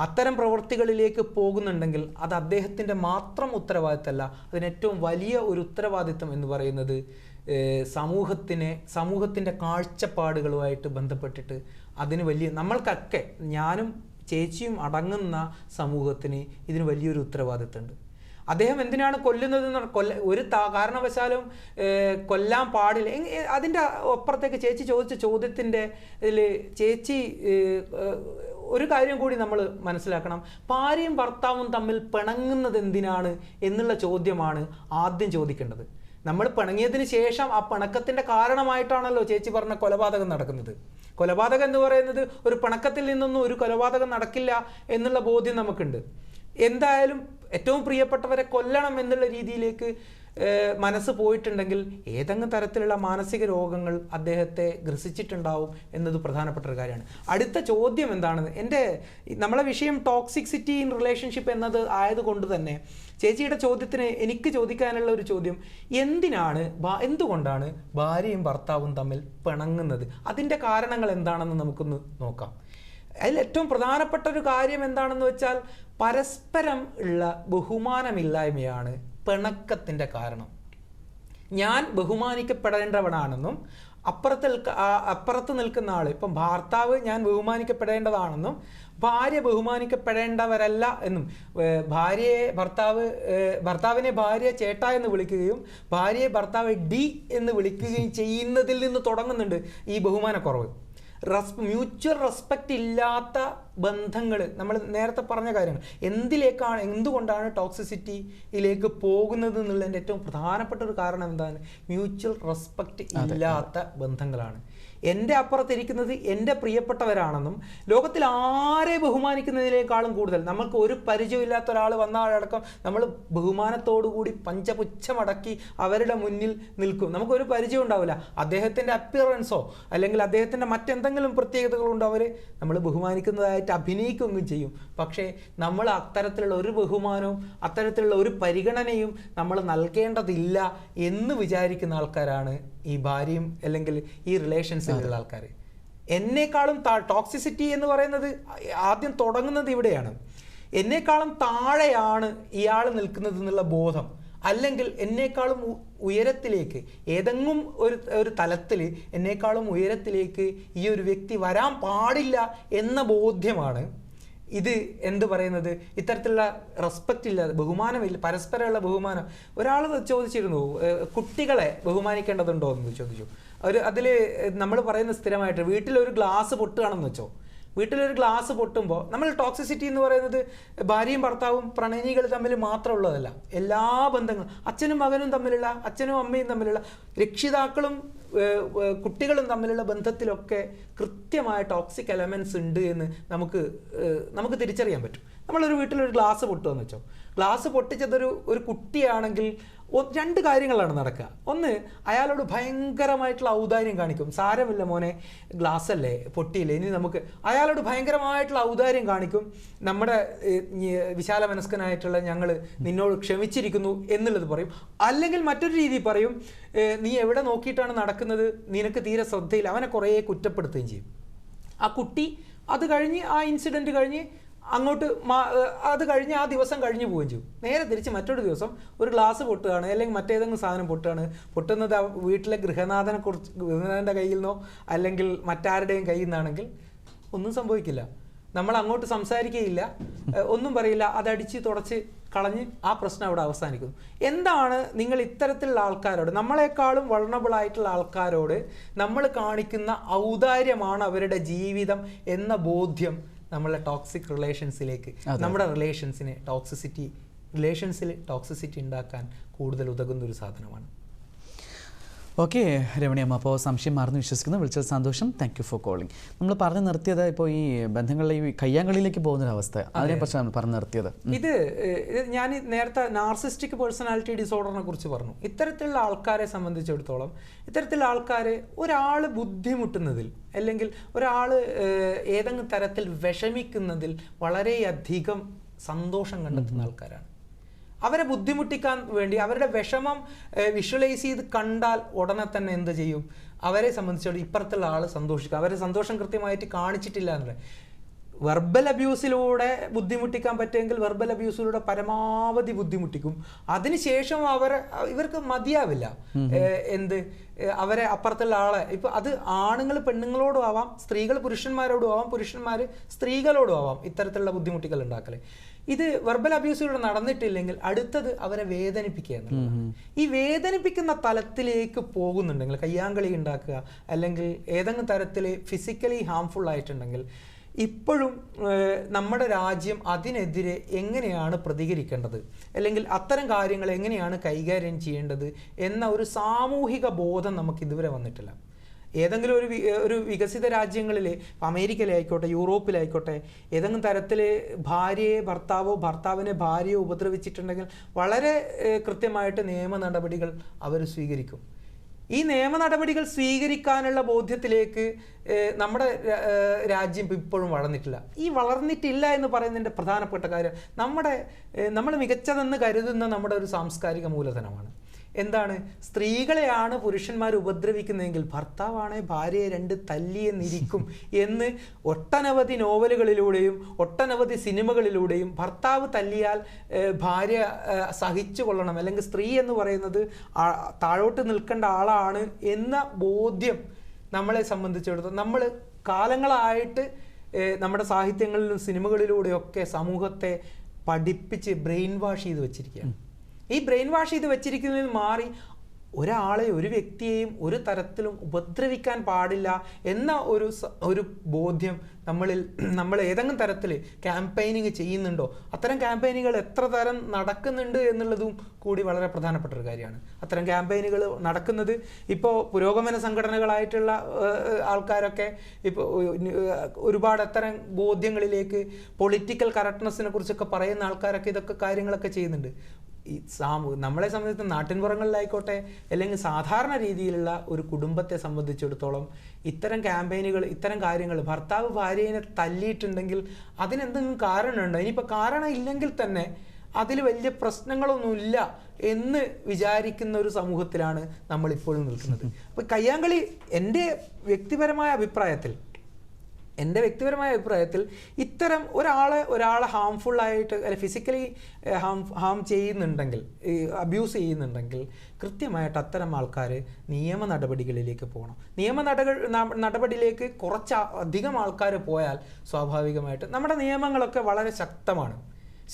അത്തരം പ്രവൃത്തികളിലേക്ക് പോകുന്നുണ്ടെങ്കിൽ അത് അദ്ദേഹത്തിൻ്റെ മാത്രം ഉത്തരവാദിത്തമല്ല, അതിനേറ്റവും വലിയ ഒരു ഉത്തരവാദിത്തം എന്ന് പറയുന്നത് സമൂഹത്തിൻ്റെ കാഴ്ചപ്പാടുകളുമായിട്ട് ബന്ധപ്പെട്ടിട്ട് അതിന് വലിയ, നമ്മൾക്കൊക്കെ ഞാനും ചേച്ചിയും അടങ്ങുന്ന സമൂഹത്തിന് ഇതിന് വലിയൊരു ഉത്തരവാദിത്തമുണ്ട്. അദ്ദേഹം എന്തിനാണ് കൊല്ലുന്നതെന്ന് ഒരു കാരണവശാലും കൊല്ലാൻ പാടില്ല. അതിൻ്റെ അപ്പുറത്തേക്ക് ചേച്ചി ചോദിച്ച ചോദ്യത്തിൻ്റെ ഇതിൽ ചേച്ചി ഒരു കാര്യം കൂടി നമ്മൾ മനസ്സിലാക്കണം. ഭാര്യയും ഭർത്താവും തമ്മിൽ പിണങ്ങുന്നത് എന്തിനാണ് എന്നുള്ള ചോദ്യമാണ് ആദ്യം ചോദിക്കേണ്ടത്. നമ്മൾ പിണങ്ങിയതിന് ശേഷം ആ പിണക്കത്തിൻ്റെ കാരണമായിട്ടാണല്ലോ ചേച്ചി പറഞ്ഞ കൊലപാതകം നടക്കുന്നത്. കൊലപാതകം എന്ന് പറയുന്നത് ഒരു പിണക്കത്തിൽ നിന്നൊന്നും ഒരു കൊലപാതകം നടക്കില്ല എന്നുള്ള ബോധ്യം നമുക്കുണ്ട്. എന്തായാലും ഏറ്റവും പ്രിയപ്പെട്ടവരെ കൊല്ലണം എന്നുള്ള രീതിയിലേക്ക് മനസ്സ് പോയിട്ടുണ്ടെങ്കിൽ ഏതെങ്കിലും തരത്തിലുള്ള മാനസിക രോഗങ്ങൾ അദ്ദേഹത്തെ ഗ്രസിച്ചിട്ടുണ്ടാവും എന്നത് പ്രധാനപ്പെട്ട ഒരു കാര്യമാണ്. അടുത്ത ചോദ്യം എന്താണെന്ന് നമ്മളെ വിഷയം ടോക്സിസിറ്റി ഇൻ റിലേഷൻഷിപ്പ് എന്നത് ആയതുകൊണ്ട് തന്നെ ചേച്ചിയുടെ ചോദ്യത്തിന് എനിക്ക് ചോദിക്കാനുള്ള ഒരു ചോദ്യം, എന്തുകൊണ്ടാണ് ഭാര്യയും ഭർത്താവും തമ്മിൽ പിണങ്ങുന്നത്? അതിൻ്റെ കാരണങ്ങൾ എന്താണെന്ന് നമുക്കൊന്ന് നോക്കാം. അതിൽ ഏറ്റവും പ്രധാനപ്പെട്ട ഒരു കാര്യം എന്താണെന്ന് വെച്ചാൽ പരസ്പരം ഉള്ള ബഹുമാനമില്ലായ്മയാണ് പിണക്കത്തിൻ്റെ കാരണം. ഞാൻ ബഹുമാനിക്കപ്പെടേണ്ടവനാണെന്നും അപ്പുറത്ത് നിൽക്കുന്ന ആൾ, ഇപ്പം ഭർത്താവ് ഞാൻ ബഹുമാനിക്കപ്പെടേണ്ടതാണെന്നും ഭാര്യ ബഹുമാനിക്കപ്പെടേണ്ടവരല്ല എന്നും, ഭർത്താവിനെ ഭാര്യ ചേട്ടാ എന്ന് വിളിക്കുകയും ഭാര്യയെ ഭർത്താവ് ഡി എന്ന് വിളിക്കുകയും ചെയ്യുന്നതിൽ നിന്ന് തുടങ്ങുന്നുണ്ട് ഈ ബഹുമാനക്കുറവ്. മ്യൂച്വൽ റെസ്പെക്റ്റ് ഇല്ലാത്ത ബന്ധങ്ങൾ, നമ്മൾ നേരത്തെ പറഞ്ഞ കാര്യങ്ങൾ എന്തുകൊണ്ടാണ് ടോക്സിസിറ്റിയിലേക്ക് പോകുന്നത് എന്നുള്ളതിൻ്റെ ഏറ്റവും പ്രധാനപ്പെട്ട ഒരു കാരണം എന്താണ്? മ്യൂച്വൽ റെസ്പെക്റ്റ് ഇല്ലാത്ത ബന്ധങ്ങളാണ്. എൻ്റെ അപ്പുറത്തിരിക്കുന്നത് എൻ്റെ പ്രിയപ്പെട്ടവരാണെന്നും ലോകത്തിൽ ആരെ ബഹുമാനിക്കുന്നതിനേക്കാളും കൂടുതൽ നമ്മൾക്ക് ഒരു പരിചയമില്ലാത്ത ഒരാൾ വന്നാലടക്കം നമ്മൾ ബഹുമാനത്തോടുകൂടി പഞ്ചപുച്ഛമടക്കി അവരുടെ മുന്നിൽ നിൽക്കും. നമുക്കൊരു പരിചയം ഉണ്ടാവില്ല, അദ്ദേഹത്തിൻ്റെ അപ്പിയറൻസോ അല്ലെങ്കിൽ അദ്ദേഹത്തിൻ്റെ മറ്റെന്തെങ്കിലും പ്രത്യേകതകളുണ്ടോ നമ്മൾ ബഹുമാനിക്കുന്നതായിട്ട് അഭിനയിക്കുകയും ചെയ്യും. പക്ഷേ നമ്മൾ അത്തരത്തിലുള്ള ഒരു ബഹുമാനവും അത്തരത്തിലുള്ള ഒരു പരിഗണനയും നമ്മൾ നൽകേണ്ടതില്ല എന്ന് വിചാരിക്കുന്ന ആൾക്കാരാണ് ഈ ഭാര്യയും അല്ലെങ്കിൽ ഈ റിലേഷൻസിലുള്ള ആൾക്കാർ. എന്നെക്കാളും ടോക്സിസിറ്റി എന്ന് പറയുന്നത് ആദ്യം തുടങ്ങുന്നത് ഇവിടെയാണ്. എന്നെക്കാളും താഴെയാണ് ഇയാൾ നിൽക്കുന്നത് എന്നുള്ള ബോധം, അല്ലെങ്കിൽ എന്നെക്കാളും ഉയരത്തിലേക്ക് ഏതെങ്കിലും ഒരു തലത്തിൽ എന്നെക്കാളും ഉയരത്തിലേക്ക് ഈ ഒരു വ്യക്തി വരാൻ പാടില്ല എന്ന ബോധ്യമാണ് ഇത് പറയുന്നത്. ഇത്തരത്തിലുള്ള റെസ്പെക്റ്റ് ഇല്ലാതെ, ബഹുമാനമില്ല, പരസ്പരമുള്ള ബഹുമാനം. ഒരാൾ ചോദിച്ചിരുന്നു കുട്ടികളെ ബഹുമാനിക്കേണ്ടതുണ്ടോ എന്ന് ചോദിച്ചു. അതിൽ നമ്മൾ പറയുന്ന സ്ഥിരമായിട്ട് വീട്ടിലൊരു ഗ്ലാസ് പൊട്ടുകയാണെന്ന് വെച്ചോ, വീട്ടിലൊരു ഗ്ലാസ് പൊട്ടുമ്പോൾ നമ്മൾ ടോക്സിസിറ്റി എന്ന് പറയുന്നത് ഭാര്യയും ഭർത്താവും പ്രണയിനികൾ തമ്മിൽ മാത്രമുള്ളതല്ല, എല്ലാ ബന്ധങ്ങളും, അച്ഛനും മകനും തമ്മിലുള്ള, അച്ഛനും അമ്മയും തമ്മിലുള്ള, രക്ഷിതാക്കളും കുട്ടികളും തമ്മിലുള്ള ബന്ധത്തിലൊക്കെ കൃത്യമായ ടോക്സിക് എലമെൻറ്റ്സ് ഉണ്ട് എന്ന് നമുക്ക് തിരിച്ചറിയാൻ പറ്റും. നമ്മളൊരു വീട്ടിലൊരു ഗ്ലാസ് പൊട്ടുകയെന്ന് വെച്ചോ, ഗ്ലാസ് പൊട്ടിച്ചതൊരു കുട്ടിയാണെങ്കിൽ രണ്ട് കാര്യങ്ങളാണ് നടക്കുക. ഒന്ന്, അയാളോട് ഭയങ്കരമായിട്ടുള്ള ഔദാര്യം കാണിക്കും. സാരമില്ല മോനെ, ഗ്ലാസ് അല്ലേ, പൊട്ടിയില്ലേ, ഇനി നമുക്ക്, അയാളോട് ഭയങ്കരമായിട്ടുള്ള ഔദാര്യം കാണിക്കും. നമ്മുടെ വിശാല മനസ്കനായിട്ടുള്ള ഞങ്ങൾ നിന്നോട് ക്ഷമിച്ചിരിക്കുന്നു എന്നുള്ളത് പറയും. അല്ലെങ്കിൽ മറ്റൊരു രീതി പറയും, നീ എവിടെ നോക്കിയിട്ടാണ് നടക്കുന്നത്, നിനക്ക് തീരെ ശ്രദ്ധയില്ല, അവനെ കുറേ കുറ്റപ്പെടുത്തുകയും ചെയ്യും. ആ കുട്ടി അത് കഴിഞ്ഞ്, ആ ഇൻസിഡൻറ്റ് കഴിഞ്ഞ് അത് കഴിഞ്ഞ് ആ ദിവസം കഴിഞ്ഞു പോവുകയും ചെയ്യും. നേരെ തിരിച്ച് മറ്റൊരു ദിവസം ഒരു ഗ്ലാസ് പൊട്ടുകയാണ്, അല്ലെങ്കിൽ മറ്റേതെങ്കിലും സാധനം പൊട്ടുന്നത് വീട്ടിലെ ഗൃഹനാഥൻ്റെ കയ്യിൽ നിന്നോ അല്ലെങ്കിൽ മറ്റാരുടെയും കയ്യിൽ നിന്നാണെങ്കിൽ ഒന്നും സംഭവിക്കില്ല. നമ്മൾ അങ്ങോട്ട് സംസാരിക്കുകയില്ല, ഒന്നും പറയില്ല, അതടിച്ച് തുടച്ച് കളഞ്ഞ് ആ പ്രശ്നം അവിടെ അവസാനിക്കുന്നു. എന്താണ് നിങ്ങൾ ഇത്തരത്തിലുള്ള ആൾക്കാരോട്, നമ്മളെക്കാളും വൾണറബിൾ ആയിട്ടുള്ള ആൾക്കാരോട് നമ്മൾ കാണിക്കുന്ന ഔദാര്യമാണ് അവരുടെ ജീവിതം എന്ന ബോധ്യം നമ്മളെ ടോക്സിക് റിലേഷൻസിലേക്ക്, നമ്മുടെ റിലേഷൻസിൽ ടോക്സിസിറ്റി ഉണ്ടാക്കാൻ കൂടുതൽ ഉതകുന്ന ഒരു സാധനമാണ്. ഓക്കെ രമണിയമ്മ, അപ്പോൾ സംശയം മാറുന്നു വിശ്വസിക്കുന്നു. വിളിച്ചത് സന്തോഷം, താങ്ക് യു ഫോർ കോളിംഗ്. നമ്മൾ പറഞ്ഞു നിർത്തിയത് ഇപ്പോൾ ഈ ബന്ധങ്ങളിലെ ഈ കയ്യാങ്കളിയിലേക്ക് പോകുന്നൊരവസ്ഥ, അതിനെക്കുറിച്ച് നമ്മൾ പറഞ്ഞു നിർത്തിയത്. ഇത് ഞാൻ നേരത്തെ നാർസിസ്റ്റിക് പേഴ്സണാലിറ്റി ഡിസോർഡറിനെ കുറിച്ച് പറഞ്ഞു. ഇത്തരത്തിലുള്ള ആൾക്കാരെ സംബന്ധിച്ചിടത്തോളം, ഇത്തരത്തിലുള്ള ആൾക്കാർ ഒരാൾ ബുദ്ധിമുട്ടുന്നതിൽ അല്ലെങ്കിൽ ഒരാൾ ഏതെങ്കിലും തരത്തിൽ വിഷമിക്കുന്നതിൽ വളരെയധികം സന്തോഷം കണ്ടെത്തുന്ന ആൾക്കാരാണ്. അവരെ ബുദ്ധിമുട്ടിക്കാൻ വേണ്ടി അവരുടെ വിഷമം വിഷ്വലൈസ് ചെയ്ത് കണ്ടാൽ ഉടനെ തന്നെ എന്ത് ചെയ്യും, അവരെ സംബന്ധിച്ചോളം ഇപ്പുറത്തുള്ള ആൾ സന്തോഷിക്കുക. അവരെ സന്തോഷം കൃത്യമായിട്ട് കാണിച്ചിട്ടില്ല എന്നുള്ളത്. വെർബൽ അബ്യൂസിലൂടെ ബുദ്ധിമുട്ടിക്കാൻ പറ്റുമെങ്കിൽ വെർബൽ അബ്യൂസിലൂടെ പരമാവധി ബുദ്ധിമുട്ടിക്കും. അതിനുശേഷം ഇവർക്ക് മതിയാവില്ല. അവരെ അപ്പുറത്തുള്ള ആളെ, ഇപ്പം അത് ആണുങ്ങൾ പെണ്ണുങ്ങളോടും ആവാം, സ്ത്രീകൾ പുരുഷന്മാരോടും ആവാം, പുരുഷന്മാർ സ്ത്രീകളോടും ആവാം ഇത്തരത്തിലുള്ള ബുദ്ധിമുട്ടികൾ ഉണ്ടാക്കൽ. ഇത് വെർബൽ അബ്യൂസിലൂടെ നടന്നിട്ടില്ലെങ്കിൽ അടുത്തത് അവരെ വേദനിപ്പിക്കുക എന്നുള്ളതാണ്. ഈ വേദനിപ്പിക്കുന്ന തലത്തിലേക്ക് പോകുന്നുണ്ടെങ്കിൽ, കയ്യാങ്കളി ഉണ്ടാക്കുക അല്ലെങ്കിൽ ഏതെങ്കിലും തരത്തിൽ ഫിസിക്കലി ഹാംഫുൾ ആയിട്ടുണ്ടെങ്കിൽ, ഇപ്പോഴും നമ്മുടെ രാജ്യം അതിനെതിരെ എങ്ങനെയാണ് പ്രതികരിക്കേണ്ടത്, അല്ലെങ്കിൽ അത്തരം കാര്യങ്ങൾ എങ്ങനെയാണ് കൈകാര്യം ചെയ്യേണ്ടത് എന്ന ഒരു സാമൂഹിക ബോധം നമുക്ക് ഇതുവരെ വന്നിട്ടില്ല. ഏതെങ്കിലും ഒരു വികസിത രാജ്യങ്ങളിൽ, അമേരിക്കയിലായിക്കോട്ടെ, യൂറോപ്പിലായിക്കോട്ടെ, ഏതെങ്കിലും തരത്തിൽ ഭർത്താവിനെ ഭാര്യയോ ഉപദ്രവിച്ചിട്ടുണ്ടെങ്കിൽ വളരെ കൃത്യമായിട്ട് നിയമ നടപടികൾ അവർ സ്വീകരിക്കും. ഈ നിയമ നടപടികൾ സ്വീകരിക്കാനുള്ള ബോധ്യത്തിലേക്ക് നമ്മുടെ രാജ്യം ഇപ്പോഴും വളർന്നിട്ടില്ല. ഈ വളർന്നിട്ടില്ല എന്ന് പറയുന്നതിൻ്റെ പ്രധാനപ്പെട്ട കാര്യം നമ്മൾ മികച്ചതെന്ന് കരുതുന്ന നമ്മുടെ ഒരു സാംസ്കാരിക മൂലധനമാണ്. എന്താണ്? സ്ത്രീകളെയാണ് പുരുഷന്മാർ ഉപദ്രവിക്കുന്നതെങ്കിൽ ഭർത്താവാണെ ഭാര്യയെ 2 തല്ലിയെന്നിരിക്കും എന്ന് ഒട്ടനവധി നോവലുകളിലൂടെയും ഒട്ടനവധി സിനിമകളിലൂടെയും ഭർത്താവ് തല്ലിയാൽ ഭാര്യ സഹിച്ചു കൊള്ളണം, അല്ലെങ്കിൽ സ്ത്രീ എന്ന് പറയുന്നത് താഴോട്ട് നിൽക്കേണ്ട ആളാണ് എന്ന ബോധ്യം നമ്മളെ സംബന്ധിച്ചിടത്തോളം നമ്മൾ കാലങ്ങളായിട്ട് നമ്മുടെ സാഹിത്യങ്ങളിലും സിനിമകളിലൂടെയൊക്കെ സമൂഹത്തെ പഠിപ്പിച്ച് ബ്രെയിൻ വാഷ് ചെയ്ത് വെച്ചിരിക്കുകയാണ്. ഈ ബ്രെയിൻ വാഷ് ചെയ്ത് വെച്ചിരിക്കുന്നതിൽ മാറി ഒരാളെ, ഒരു വ്യക്തിയെയും ഒരു തരത്തിലും ഉപദ്രവിക്കാൻ പാടില്ല എന്ന ഒരു ബോധ്യം നമ്മൾ ഏതെങ്കിലും തരത്തിൽ ക്യാമ്പയിനിങ് ചെയ്യുന്നുണ്ടോ, അത്തരം ക്യാമ്പയിനുകൾ എത്ര തരം നടക്കുന്നുണ്ട് എന്നുള്ളതും കൂടി വളരെ പ്രധാനപ്പെട്ട ഒരു കാര്യമാണ്. അത്തരം ക്യാമ്പയിനുകൾ നടക്കുന്നത് ഇപ്പോൾ പുരോഗമന സംഘടനകളായിട്ടുള്ള ആൾക്കാരൊക്കെ ഇപ്പോൾ ഒരുപാട് അത്തരം ബോധ്യങ്ങളിലേക്ക്, പൊളിറ്റിക്കൽ കറക്റ്റ്നെസ്സിനെ കുറിച്ചൊക്കെ പറയുന്ന ആൾക്കാരൊക്കെ ഇതൊക്കെ കാര്യങ്ങളൊക്കെ ചെയ്യുന്നുണ്ട്. ഈ നമ്മളെ സംബന്ധിച്ച് നാട്ടിൻപുറങ്ങളിലായിക്കോട്ടെ, അല്ലെങ്കിൽ സാധാരണ രീതിയിലുള്ള ഒരു കുടുംബത്തെ സംബന്ധിച്ചിടത്തോളം ഇത്തരം ക്യാമ്പയിനുകൾ, ഇത്തരം കാര്യങ്ങൾ, ഭർത്താവ് ഭാര്യയെ തല്ലിയിട്ടുണ്ടെങ്കിൽ അതിനെന്തെങ്കിലും കാരണമുണ്ടോ? ഇനിയിപ്പോൾ കാരണം ഇല്ലെങ്കിൽ തന്നെ അതിൽ വലിയ പ്രശ്നങ്ങളൊന്നുമില്ല എന്ന് വിചാരിക്കുന്ന ഒരു സമൂഹത്തിലാണ് നമ്മളിപ്പോഴും നിൽക്കുന്നത്. അപ്പോൾ കയ്യാങ്കളി എൻ്റെ വ്യക്തിപരമായ അഭിപ്രായത്തിൽ ഇത്തരം ഒരാളെ ഹാംഫുള്ളായിട്ട് അല്ലെങ്കിൽ ഫിസിക്കലി ഹാം ചെയ്യുന്നുണ്ടെങ്കിൽ, അബ്യൂസ് ചെയ്യുന്നുണ്ടെങ്കിൽ കൃത്യമായിട്ട് അത്തരം ആൾക്കാർ നിയമ നടപടികളിലേക്ക് പോകണം. നടപടിയിലേക്ക് അധികം ആൾക്കാർ പോയാൽ സ്വാഭാവികമായിട്ട് നമ്മുടെ നിയമങ്ങളൊക്കെ വളരെ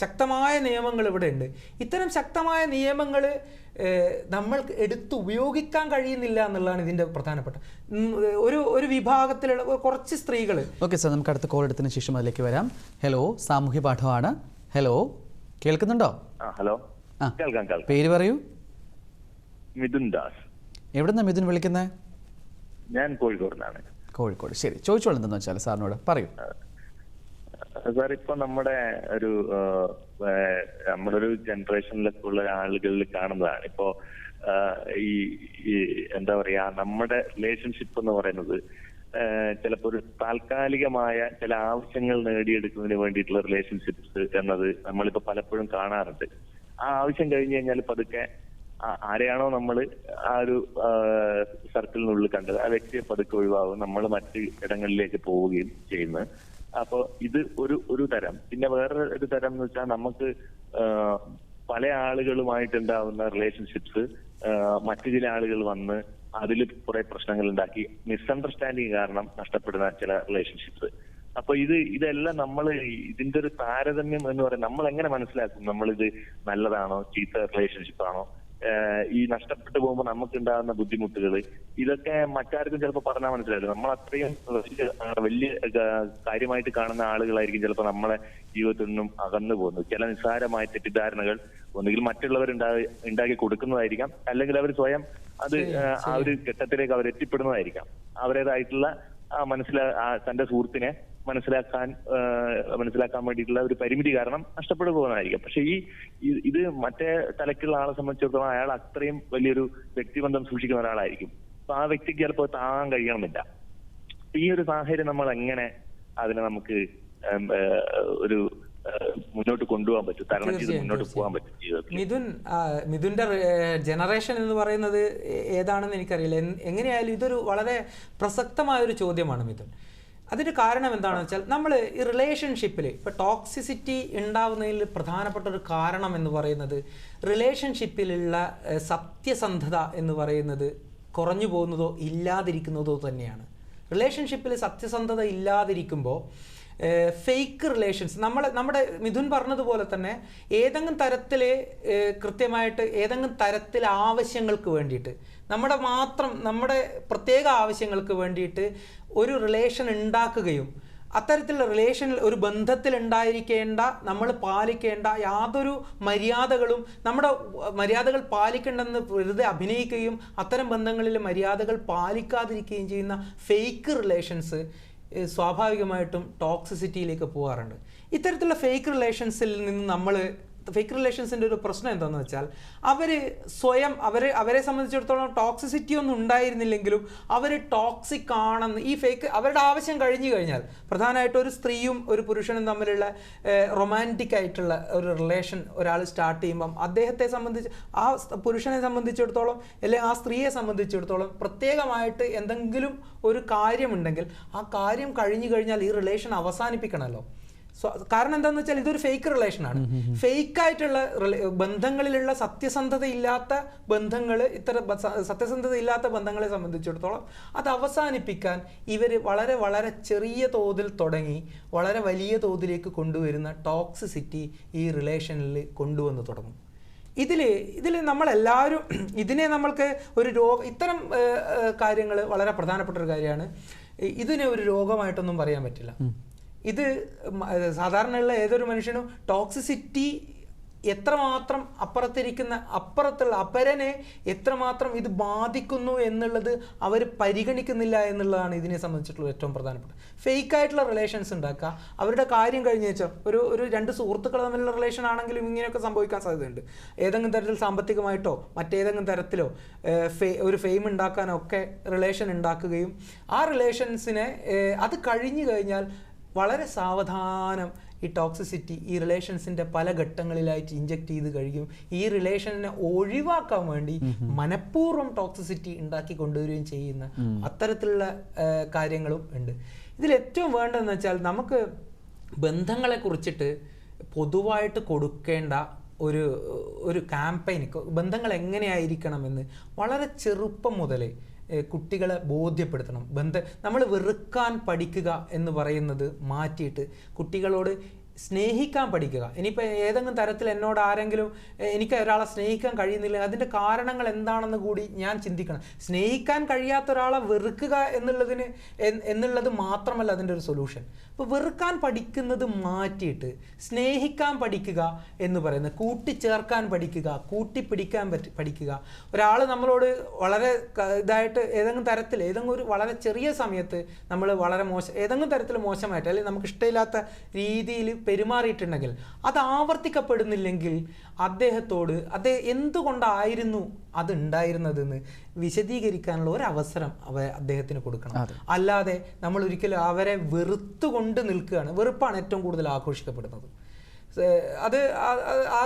ശക്തമായ നിയമങ്ങൾ ഇവിടെ ഉണ്ട്. ഇത്തരം ശക്തമായ നിയമങ്ങൾ നമ്മൾ ഉപയോഗിക്കാൻ കഴിയുന്നില്ല എന്നുള്ളതാണ് ഇതിൻ്റെ പ്രധാനപ്പെട്ട ഒരു വിഭാഗത്തിലുള്ള കുറച്ച് സ്ത്രീകൾ. ഓക്കെ സാർ, നമുക്ക് അടുത്ത കോൾ എടുത്തതിന് ശേഷം അതിലേക്ക് വരാം. ഹലോ, സാമൂഹ്യ പാഠമാണ്. ഹലോ, കേൾക്കുന്നുണ്ടോ? ഹലോ, കേൾക്കാം. പേര് പറയൂ. മിഥുൻ ദാസ്. എവിടുന്നാ മിഥുൻ വിളിക്കുന്നത്? ഞാൻ കോഴിക്കോടിനാണ്. കോഴിക്കോട്. ശരി, ചോദിച്ചോളൂ. എന്തെന്ന് വെച്ചാൽ സാറിനോട് പറയൂ. സാർ, ഇപ്പൊ നമ്മുടെ ഒരു ജനറേഷനിലൊക്കെ ഉള്ള ആളുകളിൽ കാണുന്നതാണ് ഇപ്പോ ഈ എന്താ പറയാ, നമ്മുടെ റിലേഷൻഷിപ്പ് എന്ന് പറയുന്നത് ചിലപ്പോ ഒരു താൽക്കാലികമായ ചില ആവശ്യങ്ങൾ നേടിയെടുക്കുന്നതിന് വേണ്ടിയിട്ടുള്ള റിലേഷൻഷിപ്സ് എന്നത് നമ്മളിപ്പോ പലപ്പോഴും കാണാറുണ്ട്. ആ ആവശ്യം കഴിഞ്ഞു കഴിഞ്ഞാൽ പതുക്കെ ആരെയാണോ നമ്മൾ ആ ഒരു സർക്കിളിനുള്ളിൽ കണ്ടത്, ആ വ്യക്തിയെ പതുക്കെ ഒഴിവാകും, നമ്മൾ മറ്റ് ഇടങ്ങളിലേക്ക് പോവുകയും ചെയ്യുന്നത്. അപ്പൊ ഇത് ഒരു തരം. പിന്നെ വേറൊരു തരം എന്ന് വെച്ചാൽ നമുക്ക് പല ആളുകളുമായിട്ടുണ്ടാവുന്ന റിലേഷൻഷിപ്സ് മറ്റു ചില ആളുകൾ വന്ന് അതിൽ കുറെ പ്രശ്നങ്ങൾ ഉണ്ടാക്കി മിസ്അണ്ടർസ്റ്റാൻഡിങ് കാരണം നഷ്ടപ്പെടുന്ന ചില റിലേഷൻഷിപ്സ്. അപ്പൊ ഇതെല്ലാം നമ്മൾ ഇതിന്റെ ഒരു താരതമ്യം എന്ന് പറയുന്നത് നമ്മൾ എങ്ങനെ മനസ്സിലാക്കും? നമ്മളിത് നല്ലതാണോ ചീത്ത റിലേഷൻഷിപ്പ് ആണോ? ഈ നഷ്ടപ്പെട്ടു പോകുമ്പോൾ നമുക്ക് ഉണ്ടാകുന്ന ബുദ്ധിമുട്ടുകൾ ഇതൊക്കെ മറ്റാർക്കും ചിലപ്പോൾ പറഞ്ഞാൽ മനസ്സിലാവില്ല. നമ്മൾ അത്രയും വലിയ കാര്യമായിട്ട് കാണുന്ന ആളുകളായിരിക്കും ചിലപ്പോൾ നമ്മളെ ജീവിതത്തിൽ നിന്നും അകന്നു പോകുന്നത്. ചില നിസ്സാരമായ തെറ്റിദ്ധാരണകൾ ഒന്നുകിൽ മറ്റുള്ളവർ ഉണ്ടാക്കി കൊടുക്കുന്നതായിരിക്കാം, അല്ലെങ്കിൽ അവർ സ്വയം അത് ആ ഒരു ഘട്ടത്തിലേക്ക് അവർ എത്തിപ്പെടുന്നതായിരിക്കാം. അവരുടേതായിട്ടുള്ള തന്റെ സുഹൃത്തിനെ മനസ്സിലാക്കാൻ വേണ്ടിയിട്ടുള്ള ഒരു പരിമിതി കാരണം നഷ്ടപ്പെട്ടു പോകുന്നതായിരിക്കും. പക്ഷെ ഇത് മറ്റേ തലക്കുള്ള ആളെ സംബന്ധിച്ചിടത്തോളം അയാൾ അത്രയും വലിയൊരു വ്യക്തിബന്ധം സൂക്ഷിക്കുന്ന ഒരാളായിരിക്കും. അപ്പൊ ആ വ്യക്തിക്ക് ചിലപ്പോൾ താങ്ങാൻ കഴിയണമെന്നില്ല. ഈ ഒരു സാഹചര്യം നമ്മൾ എങ്ങനെ അതിനെ നമുക്ക് ഒരു മുന്നോട്ട് കൊണ്ടുപോകാൻ പറ്റും, തരണം ചെയ്ത് മുന്നോട്ട് പോകാൻ പറ്റും ജീവിതത്തിൽ? മിഥുന്റെ ജനറേഷൻ എന്ന് പറയുന്നത് ഏതാണെന്ന് എനിക്കറിയില്ല. എങ്ങനെയായാലും ഇതൊരു വളരെ പ്രസക്തമായ ഒരു ചോദ്യമാണ് മിഥുൻ. അതിൻ്റെ കാരണം എന്താണെന്ന് വെച്ചാൽ നമ്മൾ ഈ റിലേഷൻഷിപ്പിൽ ഇപ്പോൾ ടോക്സിസിറ്റി ഉണ്ടാവുന്നതിൽ പ്രധാനപ്പെട്ട ഒരു കാരണം എന്ന് പറയുന്നത് റിലേഷൻഷിപ്പിലുള്ള സത്യസന്ധത എന്ന് പറയുന്നത് കുറഞ്ഞു പോകുന്നതോ ഇല്ലാതിരിക്കുന്നതോ തന്നെയാണ്. റിലേഷൻഷിപ്പിൽ സത്യസന്ധത ഇല്ലാതിരിക്കുമ്പോൾ ഫേക്ക് റിലേഷൻസ് നമ്മുടെ മിഥുൻ പറഞ്ഞതുപോലെ തന്നെ ഏതെങ്കിലും തരത്തിൽ കൃത്യമായിട്ട് ഏതെങ്കിലും തരത്തിൽ ആവശ്യങ്ങൾക്ക് വേണ്ടിയിട്ട് നമ്മുടെ പ്രത്യേക ആവശ്യങ്ങൾക്ക് വേണ്ടിയിട്ട് ഒരു റിലേഷൻ ഉണ്ടാക്കുകയും അത്തരത്തിലുള്ള റിലേഷനിൽ ഒരു ബന്ധത്തിൽ ഉണ്ടായിരിക്കേണ്ട നമ്മൾ പാലിക്കേണ്ട യാതൊരു മര്യാദകളും നമ്മുടെ മര്യാദകൾ പാലിക്കേണ്ടെന്ന് വെറുതെ അഭിനയിക്കുകയും അത്തരം ബന്ധങ്ങളിൽ മര്യാദകൾ പാലിക്കാതിരിക്കുകയും ചെയ്യുന്ന ഫേക്ക് റിലേഷൻസ് സ്വാഭാവികമായിട്ടും ടോക്സിസിറ്റിയിലേക്ക് പോകാറുണ്ട്. ഇത്തരത്തിലുള്ള ഫേക്ക് റിലേഷൻസിൽ നിന്ന് ഫേക്ക് റിലേഷൻസിൻ്റെ ഒരു പ്രശ്നം എന്താണെന്ന് വെച്ചാൽ അവരെ സംബന്ധിച്ചിടത്തോളം ടോക്സിസിറ്റി ഒന്നും ഉണ്ടായിരുന്നില്ലെങ്കിലും അവർ ടോക്സിക് ആണെന്ന് അവരുടെ ആവശ്യം കഴിഞ്ഞു കഴിഞ്ഞാൽ, പ്രധാനമായിട്ടും ഒരു സ്ത്രീയും ഒരു പുരുഷനും തമ്മിലുള്ള റൊമാൻറ്റിക് ആയിട്ടുള്ള ഒരു റിലേഷൻ ഒരാൾ സ്റ്റാർട്ട് ചെയ്യുമ്പം അദ്ദേഹത്തെ സംബന്ധിച്ച് ആ പുരുഷനെ സംബന്ധിച്ചിടത്തോളം അല്ലെങ്കിൽ ആ സ്ത്രീയെ സംബന്ധിച്ചിടത്തോളം പ്രത്യേകമായിട്ട് എന്തെങ്കിലും ഒരു കാര്യമുണ്ടെങ്കിൽ ആ കാര്യം കഴിഞ്ഞു കഴിഞ്ഞാൽ ഈ റിലേഷൻ അവസാനിപ്പിക്കണമല്ലോ. കാരണം എന്താണെന്ന് വെച്ചാൽ ഇതൊരു ഫേക്ക് റിലേഷനാണ്. ഫേക്കായിട്ടുള്ള ബന്ധങ്ങളിലുള്ള സത്യസന്ധതയില്ലാത്ത ബന്ധങ്ങളെ സംബന്ധിച്ചിടത്തോളം അത് അവസാനിപ്പിക്കാൻ ഇവർ വളരെ വളരെ ചെറിയ തോതിൽ തുടങ്ങി വളരെ വലിയ തോതിലേക്ക് കൊണ്ടുവരുന്ന ടോക്സിസിറ്റി ഈ റിലേഷനിൽ കൊണ്ടുവന്ന് തുടങ്ങും. ഇതിൽ നമ്മളെല്ലാവരും ഇതിനെ നമ്മൾക്ക് ഇത്തരം കാര്യങ്ങൾ വളരെ പ്രധാനപ്പെട്ട ഒരു കാര്യമാണ്. ഇതിനെ ഒരു രോഗമായിട്ടൊന്നും പറയാൻ പറ്റില്ല. ഇത് സാധാരണയുള്ള ഏതൊരു മനുഷ്യനും ടോക്സിസിറ്റി എത്രമാത്രം അപ്പുറത്തുള്ള അപരനെ എത്രമാത്രം ഇത് ബാധിക്കുന്നു എന്നുള്ളത് അവർ പരിഗണിക്കുന്നില്ല എന്നുള്ളതാണ് ഇതിനെ സംബന്ധിച്ചിട്ടുള്ള ഏറ്റവും പ്രധാനപ്പെട്ട. ഫേക്കായിട്ടുള്ള റിലേഷൻസ് ഉണ്ടാക്കുക, അവരുടെ കാര്യം കഴിഞ്ഞ് വെച്ചാൽ ഒരു രണ്ട് സുഹൃത്തുക്കൾ തമ്മിലുള്ള റിലേഷൻ ആണെങ്കിലും ഇങ്ങനെയൊക്കെ സംഭവിക്കാൻ സാധ്യതയുണ്ട്. ഏതെങ്കിലും തരത്തിൽ സാമ്പത്തികമായിട്ടോ മറ്റേതെങ്കിലും തരത്തിലോ ഒരു ഫെയിം ഉണ്ടാക്കാനോ ഒക്കെ റിലേഷൻ ഉണ്ടാക്കുകയും ആ റിലേഷൻസിനെ അത് കഴിഞ്ഞു കഴിഞ്ഞാൽ വളരെ സാവധാനം ഈ ടോക്സിസിറ്റി ഈ റിലേഷൻസിൻ്റെ പല ഘട്ടങ്ങളിലായിട്ട് ഇഞ്ചക്ട് ചെയ്ത് കഴിയും. ഈ റിലേഷനെ ഒഴിവാക്കാൻ വേണ്ടി മനഃപൂർവ്വം ടോക്സിസിറ്റി ഉണ്ടാക്കി കൊണ്ടുവരികയും ചെയ്യുന്ന അത്തരത്തിലുള്ള കാര്യങ്ങളും ഉണ്ട്. ഇതിലേറ്റവും വേണ്ടതെന്ന് വെച്ചാൽ നമുക്ക് ബന്ധങ്ങളെ കുറിച്ചിട്ട് പൊതുവായിട്ട് കൊടുക്കേണ്ട ഒരു ക്യാമ്പയിൻ, ബന്ധങ്ങൾ എങ്ങനെയായിരിക്കണമെന്ന് വളരെ ചെറുപ്പം മുതലേ കുട്ടികളെ ബോധ്യപ്പെടുത്തണം. നമ്മൾ വെറുക്കാൻ പഠിക്കുക എന്ന് പറയുന്നത് മാറ്റിയിട്ട് കുട്ടികളോട് സ്നേഹിക്കാൻ പഠിക്കുക. ഇനിയിപ്പോൾ ഏതെങ്കിലും തരത്തിൽ എന്നോട് ആരെങ്കിലും എനിക്ക് ഒരാളെ സ്നേഹിക്കാൻ കഴിയുന്നില്ല, അതിൻ്റെ കാരണങ്ങൾ എന്താണെന്ന് കൂടി ഞാൻ ചിന്തിക്കണം. സ്നേഹിക്കാൻ കഴിയാത്ത ഒരാളെ വെറുക്കുക എന്നുള്ളത് മാത്രമല്ല അതിൻ്റെ ഒരു സൊല്യൂഷൻ. അപ്പോൾ വെറുക്കാൻ പഠിക്കുന്നത് മാറ്റിയിട്ട് സ്നേഹിക്കാൻ പഠിക്കുക എന്ന് പറയുന്നത്, കൂട്ടിച്ചേർക്കാൻ പഠിക്കുക, കൂട്ടിപ്പിടിക്കാൻ പഠിക്കുക. ഒരാൾ നമ്മളോട് വളരെ ഇതായിട്ട് ഏതെങ്കിലും ഒരു വളരെ ചെറിയ സമയത്ത് നമ്മൾ വളരെ ഏതെങ്കിലും തരത്തിൽ മോശമായിട്ട് അല്ലെങ്കിൽ നമുക്ക് ഇഷ്ടമില്ലാത്ത രീതിയിൽ പെരുമാറിയിട്ടുണ്ടെങ്കിൽ അത് ആവർത്തിക്കപ്പെടുന്നില്ലെങ്കിൽ അദ്ദേഹത്തോട് എന്തുകൊണ്ടായിരുന്നു അത് ഉണ്ടായിരുന്നതെന്ന് വിശദീകരിക്കാനുള്ള ഒരവസരം അദ്ദേഹത്തിന് കൊടുക്കണം. അല്ലാതെ നമ്മൾ ഒരിക്കലും അവരെ വെറുത്തുകൊണ്ട് നിൽക്കുകയാണ്. വെറുപ്പാണ് ഏറ്റവും കൂടുതൽ ആഘോഷിക്കപ്പെടുന്നത്. അത് ആ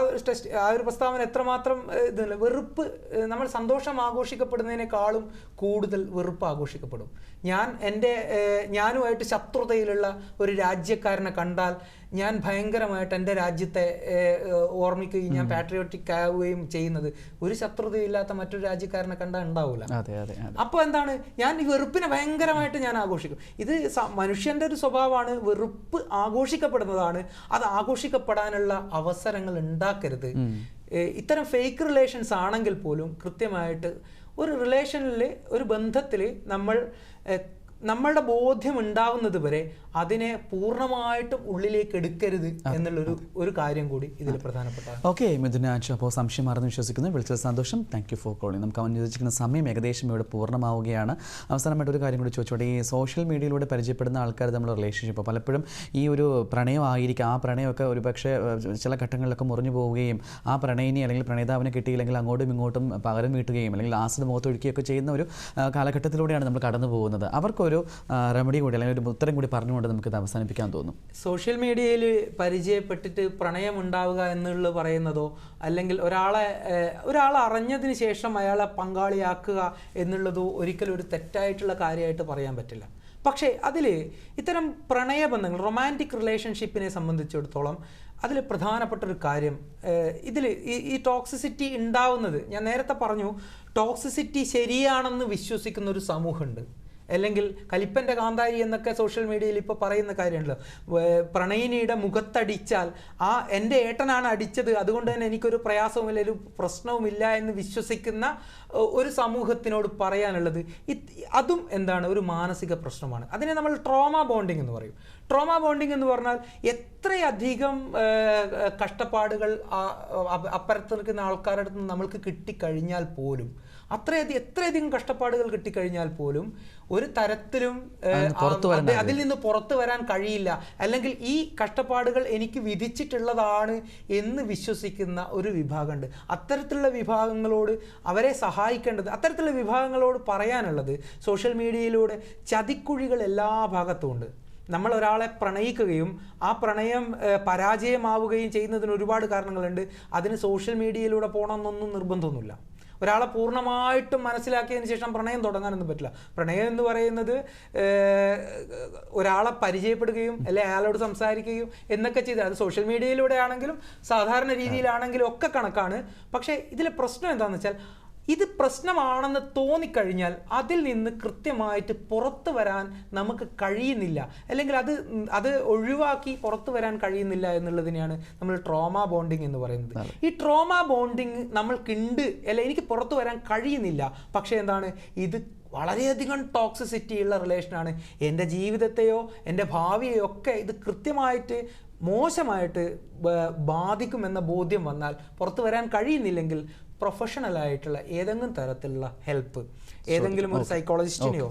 ഒരു പ്രസ്താവന എത്രമാത്രം ഇതല്ല. വെറുപ്പ്, നമ്മൾ സന്തോഷം ആഘോഷിക്കപ്പെടുന്നതിനേക്കാളും കൂടുതൽ വെറുപ്പ് ആഘോഷിക്കപ്പെടും. ഞാനുമായിട്ട് ശത്രുതയിലുള്ള ഒരു രാജ്യക്കാരനെ കണ്ടാൽ ഞാൻ ഭയങ്കരമായിട്ട് എൻ്റെ രാജ്യത്തെ ഓർമ്മിക്കുകയും ഞാൻ പാട്രിയോട്ടിക് ആവുകയും ചെയ്യുന്നത് ഒരു ശത്രുതയില്ലാത്ത മറ്റൊരു രാജ്യക്കാരനെ കണ്ടാൽ ഉണ്ടാവില്ല. അപ്പോൾ എന്താണ്, ഞാൻ ഈ വെറുപ്പിനെ ഭയങ്കരമായിട്ട് ഞാൻ ആഘോഷിക്കും. ഇത് മനുഷ്യൻ്റെ ഒരു സ്വഭാവമാണ്. വെറുപ്പ് ആഘോഷിക്കപ്പെടുന്നതാണ്. അത് ആഘോഷിക്കപ്പെടാനുള്ള അവസരങ്ങൾ ഉണ്ടാക്കരുത്. ഇത്തരം ഫേക്ക് റിലേഷൻസ് ആണെങ്കിൽ പോലും കൃത്യമായിട്ട് ഒരു റിലേഷനിൽ, ഒരു ബന്ധത്തിൽ നമ്മളുടെ ബോധ്യം ഉണ്ടാവുന്നത് വരെ അതിനെ പൂർണ്ണമായിട്ടും ഉള്ളിലേക്ക് എടുക്കരുത് എന്നുള്ളൊരു കാര്യം കൂടി ഇതിൽ പ്രധാനപ്പെട്ടതാണ്. ഓക്കെ മിഥുന, അപ്പോൾ സംശയം മാറുന്നു വിശ്വസിക്കുന്നു. വിളിച്ചത് സന്തോഷം. Thank you for calling. നമുക്ക് അനുവദിച്ചിരിക്കുന്ന സമയം ഏകദേശം ഇവിടെ പൂർണ്ണമാവുകയാണ്. അവസാനമായിട്ട് ഒരു കാര്യം കൂടി ചോദിച്ചോട്ടെ. ഈ സോഷ്യൽ മീഡിയയിലൂടെ പരിചയപ്പെടുന്ന ആൾക്കാർ നമ്മൾ റിലേഷൻഷിപ്പ് പലപ്പോഴും ഈ ഒരു പ്രണയമായിരിക്കും. ആ പ്രണയമൊക്കെ ഒരുപക്ഷെ ചില ഘട്ടങ്ങളിലൊക്കെ മുറിഞ്ഞു പോവുകയും ആ പ്രണയിനി അല്ലെങ്കിൽ പ്രണയിതാവിനെ കിട്ടിയില്ലെങ്കിൽ അങ്ങോട്ടും ഇങ്ങോട്ടും പകരം വീട്ടുകയും അല്ലെങ്കിൽ ആസിഡ് മുഖത്തൊഴുക്കുകയൊക്കെ ചെയ്യുന്ന ഒരു കാലഘട്ടത്തിലൂടെയാണ് നമ്മൾ കടന്നു പോകുന്നത്. അവർക്കൊരു റെമഡി കൂടി അല്ലെങ്കിൽ ഒരു ഉത്തരം കൂടി പറഞ്ഞുകൊണ്ട് നമുക്കിത് അവസാനിപ്പിക്കാൻ തോന്നും. സോഷ്യൽ മീഡിയയിൽ പരിചയപ്പെട്ടിട്ട് പ്രണയം ഉണ്ടാവുക എന്നുള്ളത് പറയുന്നതോ അല്ലെങ്കിൽ ഒരാളെ അറിഞ്ഞതിന് ശേഷം അയാളെ പങ്കാളിയാക്കുക എന്നുള്ളതോ ഒരിക്കലും ഒരു തെറ്റായിട്ടുള്ള കാര്യമായിട്ട് പറയാൻ പറ്റില്ല. പക്ഷേ അതിൽ ഇത്തരം പ്രണയബന്ധങ്ങൾ, റൊമാൻറ്റിക് റിലേഷൻഷിപ്പിനെ സംബന്ധിച്ചിടത്തോളം അതിൽ പ്രധാനപ്പെട്ട ഒരു കാര്യം, ഇതിൽ ഈ ടോക്സിസിറ്റി ഉണ്ടാവുന്നത്, ഞാൻ നേരത്തെ പറഞ്ഞു, ടോക്സിസിറ്റി ശരിയാണെന്ന് വിശ്വസിക്കുന്ന ഒരു സമൂഹമുണ്ട്. അല്ലെങ്കിൽ കലിപ്പൻ്റെ കാന്താരി എന്നൊക്കെ സോഷ്യൽ മീഡിയയിൽ ഇപ്പോൾ പറയുന്ന കാര്യമുണ്ടല്ലോ, പ്രണയിനിയുടെ മുഖത്തടിച്ചാൽ എൻ്റെ ഏട്ടനാണ് അടിച്ചത്, അതുകൊണ്ട് തന്നെ എനിക്കൊരു പ്രയാസവുമില്ല, ഒരു പ്രശ്നവുമില്ല എന്ന് വിശ്വസിക്കുന്ന ഒരു സമൂഹത്തിനോട് പറയാനുള്ളത് അതും എന്താണ്, ഒരു മാനസിക പ്രശ്നമാണ്. അതിനെ നമ്മൾ ട്രോമ ബോണ്ടിങ് എന്ന് പറയും. ട്രോമ ബോണ്ടിങ് എന്ന് പറഞ്ഞാൽ എത്രയധികം കഷ്ടപ്പാടുകൾ അപ്പുറത്ത് നിൽക്കുന്ന ആൾക്കാരുടെ അടുത്ത് നിന്ന് നമ്മൾക്ക് കിട്ടിക്കഴിഞ്ഞാൽ പോലും, എത്രയധികം കഷ്ടപ്പാടുകൾ കിട്ടിക്കഴിഞ്ഞാൽ പോലും ഒരു തരത്തിലും അതിൽ നിന്ന് പുറത്തു വരാൻ കഴിയില്ല, അല്ലെങ്കിൽ ഈ കഷ്ടപ്പാടുകൾ എനിക്ക് വിധിച്ചിട്ടുള്ളതാണ് എന്ന് വിശ്വസിക്കുന്ന ഒരു വിഭാഗമുണ്ട്. അത്തരത്തിലുള്ള വിഭാഗങ്ങളോട് അവരെ സഹായിക്കേണ്ടത്, അത്തരത്തിലുള്ള വിഭാഗങ്ങളോട് പറയാനുള്ളത്, സോഷ്യൽ മീഡിയയിലൂടെ ചതിക്കുഴികൾ എല്ലാ ഭാഗത്തും ഉണ്ട്. നമ്മൾ ഒരാളെ പ്രണയിക്കുകയും ആ പ്രണയം പരാജയമാവുകയും ചെയ്യുന്നതിന് ഒരുപാട് കാരണങ്ങളുണ്ട്. അതിന് സോഷ്യൽ മീഡിയയിലൂടെ പോകണമെന്നൊന്നും നിർബന്ധമൊന്നുമില്ല. ഒരാളെ പൂർണ്ണമായിട്ടും മനസ്സിലാക്കിയതിന് ശേഷം പ്രണയം തുടങ്ങാനൊന്നും പറ്റില്ല. പ്രണയം എന്ന് പറയുന്നത് ഒരാളെ പരിചയപ്പെടുകയും അല്ലെങ്കിൽ അയാളോട് സംസാരിക്കുകയും എന്നൊക്കെ ചെയ്ത്, അത് സോഷ്യൽ മീഡിയയിലൂടെ ആണെങ്കിലും സാധാരണ രീതിയിലാണെങ്കിലും ഒക്കെ കണക്കാണ്. പക്ഷേ ഇതിലെ പ്രശ്നം എന്താണെന്ന് വെച്ചാൽ, ഇത് പ്രശ്നമാണെന്ന് തോന്നിക്കഴിഞ്ഞാൽ അതിൽ നിന്ന് കൃത്യമായിട്ട് പുറത്തു വരാൻ നമുക്ക് കഴിയുന്നില്ല, അല്ലെങ്കിൽ അത് ഒഴിവാക്കി പുറത്തു വരാൻ കഴിയുന്നില്ല എന്നുള്ളതിനെയാണ് നമ്മൾ ട്രോമ ബോണ്ടിങ് എന്ന് പറയുന്നത്. ഈ ട്രോമ ബോണ്ടിങ് നമ്മൾക്കുണ്ട്, അല്ല എനിക്ക് പുറത്തു വരാൻ കഴിയുന്നില്ല, പക്ഷേ എന്താണ്, ഇത് വളരെയധികം ടോക്സിസിറ്റി ഉള്ള റിലേഷനാണ്. എൻ്റെ ജീവിതത്തെയോ എൻ്റെ ഭാവിയെയോ ഒക്കെ ഇത് കൃത്യമായിട്ട് മോശമായിട്ട് ബാധിക്കുമെന്ന ബോധ്യം വന്നാൽ പുറത്തു വരാൻ കഴിയുന്നില്ലെങ്കിൽ പ്രൊഫഷണൽ ആയിട്ടുള്ള ഏതെങ്കിലും തരത്തിലുള്ള ഹെൽപ്പ് ഏതെങ്കിലും ഒരു സൈക്കോളജിസ്റ്റിനെയോ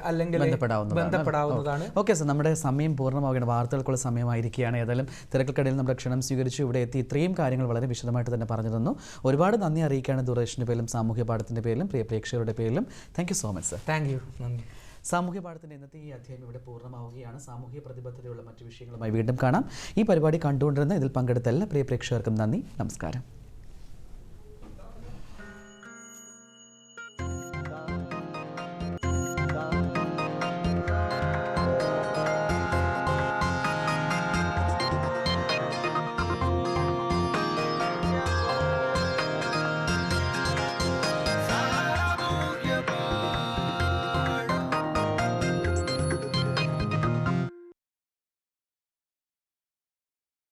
അല്ലെങ്കിൽ ബന്ധപ്പെടാവുന്നതാണ്. ഓക്കെ സർ, നമ്മുടെ സമയം പൂർണ്ണമാവുകയാണ്, വാർത്തകൾക്കുള്ള സമയമായിരിക്കുകയാണ്. ഏതായാലും തിരക്കൾക്കിടയിൽ നമ്മുടെ ക്ഷണം സ്വീകരിച്ചു ഇവിടെ എത്തി ഇത്രയും കാര്യങ്ങൾ വളരെ വിശദമായിട്ട് തന്നെ പറഞ്ഞു തന്നു. ഒരുപാട് നന്ദി അറിയിക്കുകയാണ് ദൂരദർശൻ്റെ പേരിലും സാമൂഹ്യ പാഠത്തിൻ്റെ പേരിലും പ്രിയ പ്രേക്ഷകരുടെ പേരിലും. Thank you so much sir. Thank you, നന്ദി. സാമൂഹ്യ പാഠത്തിൻ്റെ ഇന്നത്തെ ഈ അധ്യായം ഇവിടെ പൂർണ്ണമാവുകയാണ്. സാമൂഹ്യ പ്രതിബദ്ധതയുള്ള മറ്റു വിഷയങ്ങളുമായി വീണ്ടും കാണാം. ഈ പരിപാടി കണ്ടുകൊണ്ടിരുന്ന ഇതിൽ പങ്കെടുത്ത എല്ലാ പ്രിയ പ്രേക്ഷകർക്കും നന്ദി, നമസ്കാരം.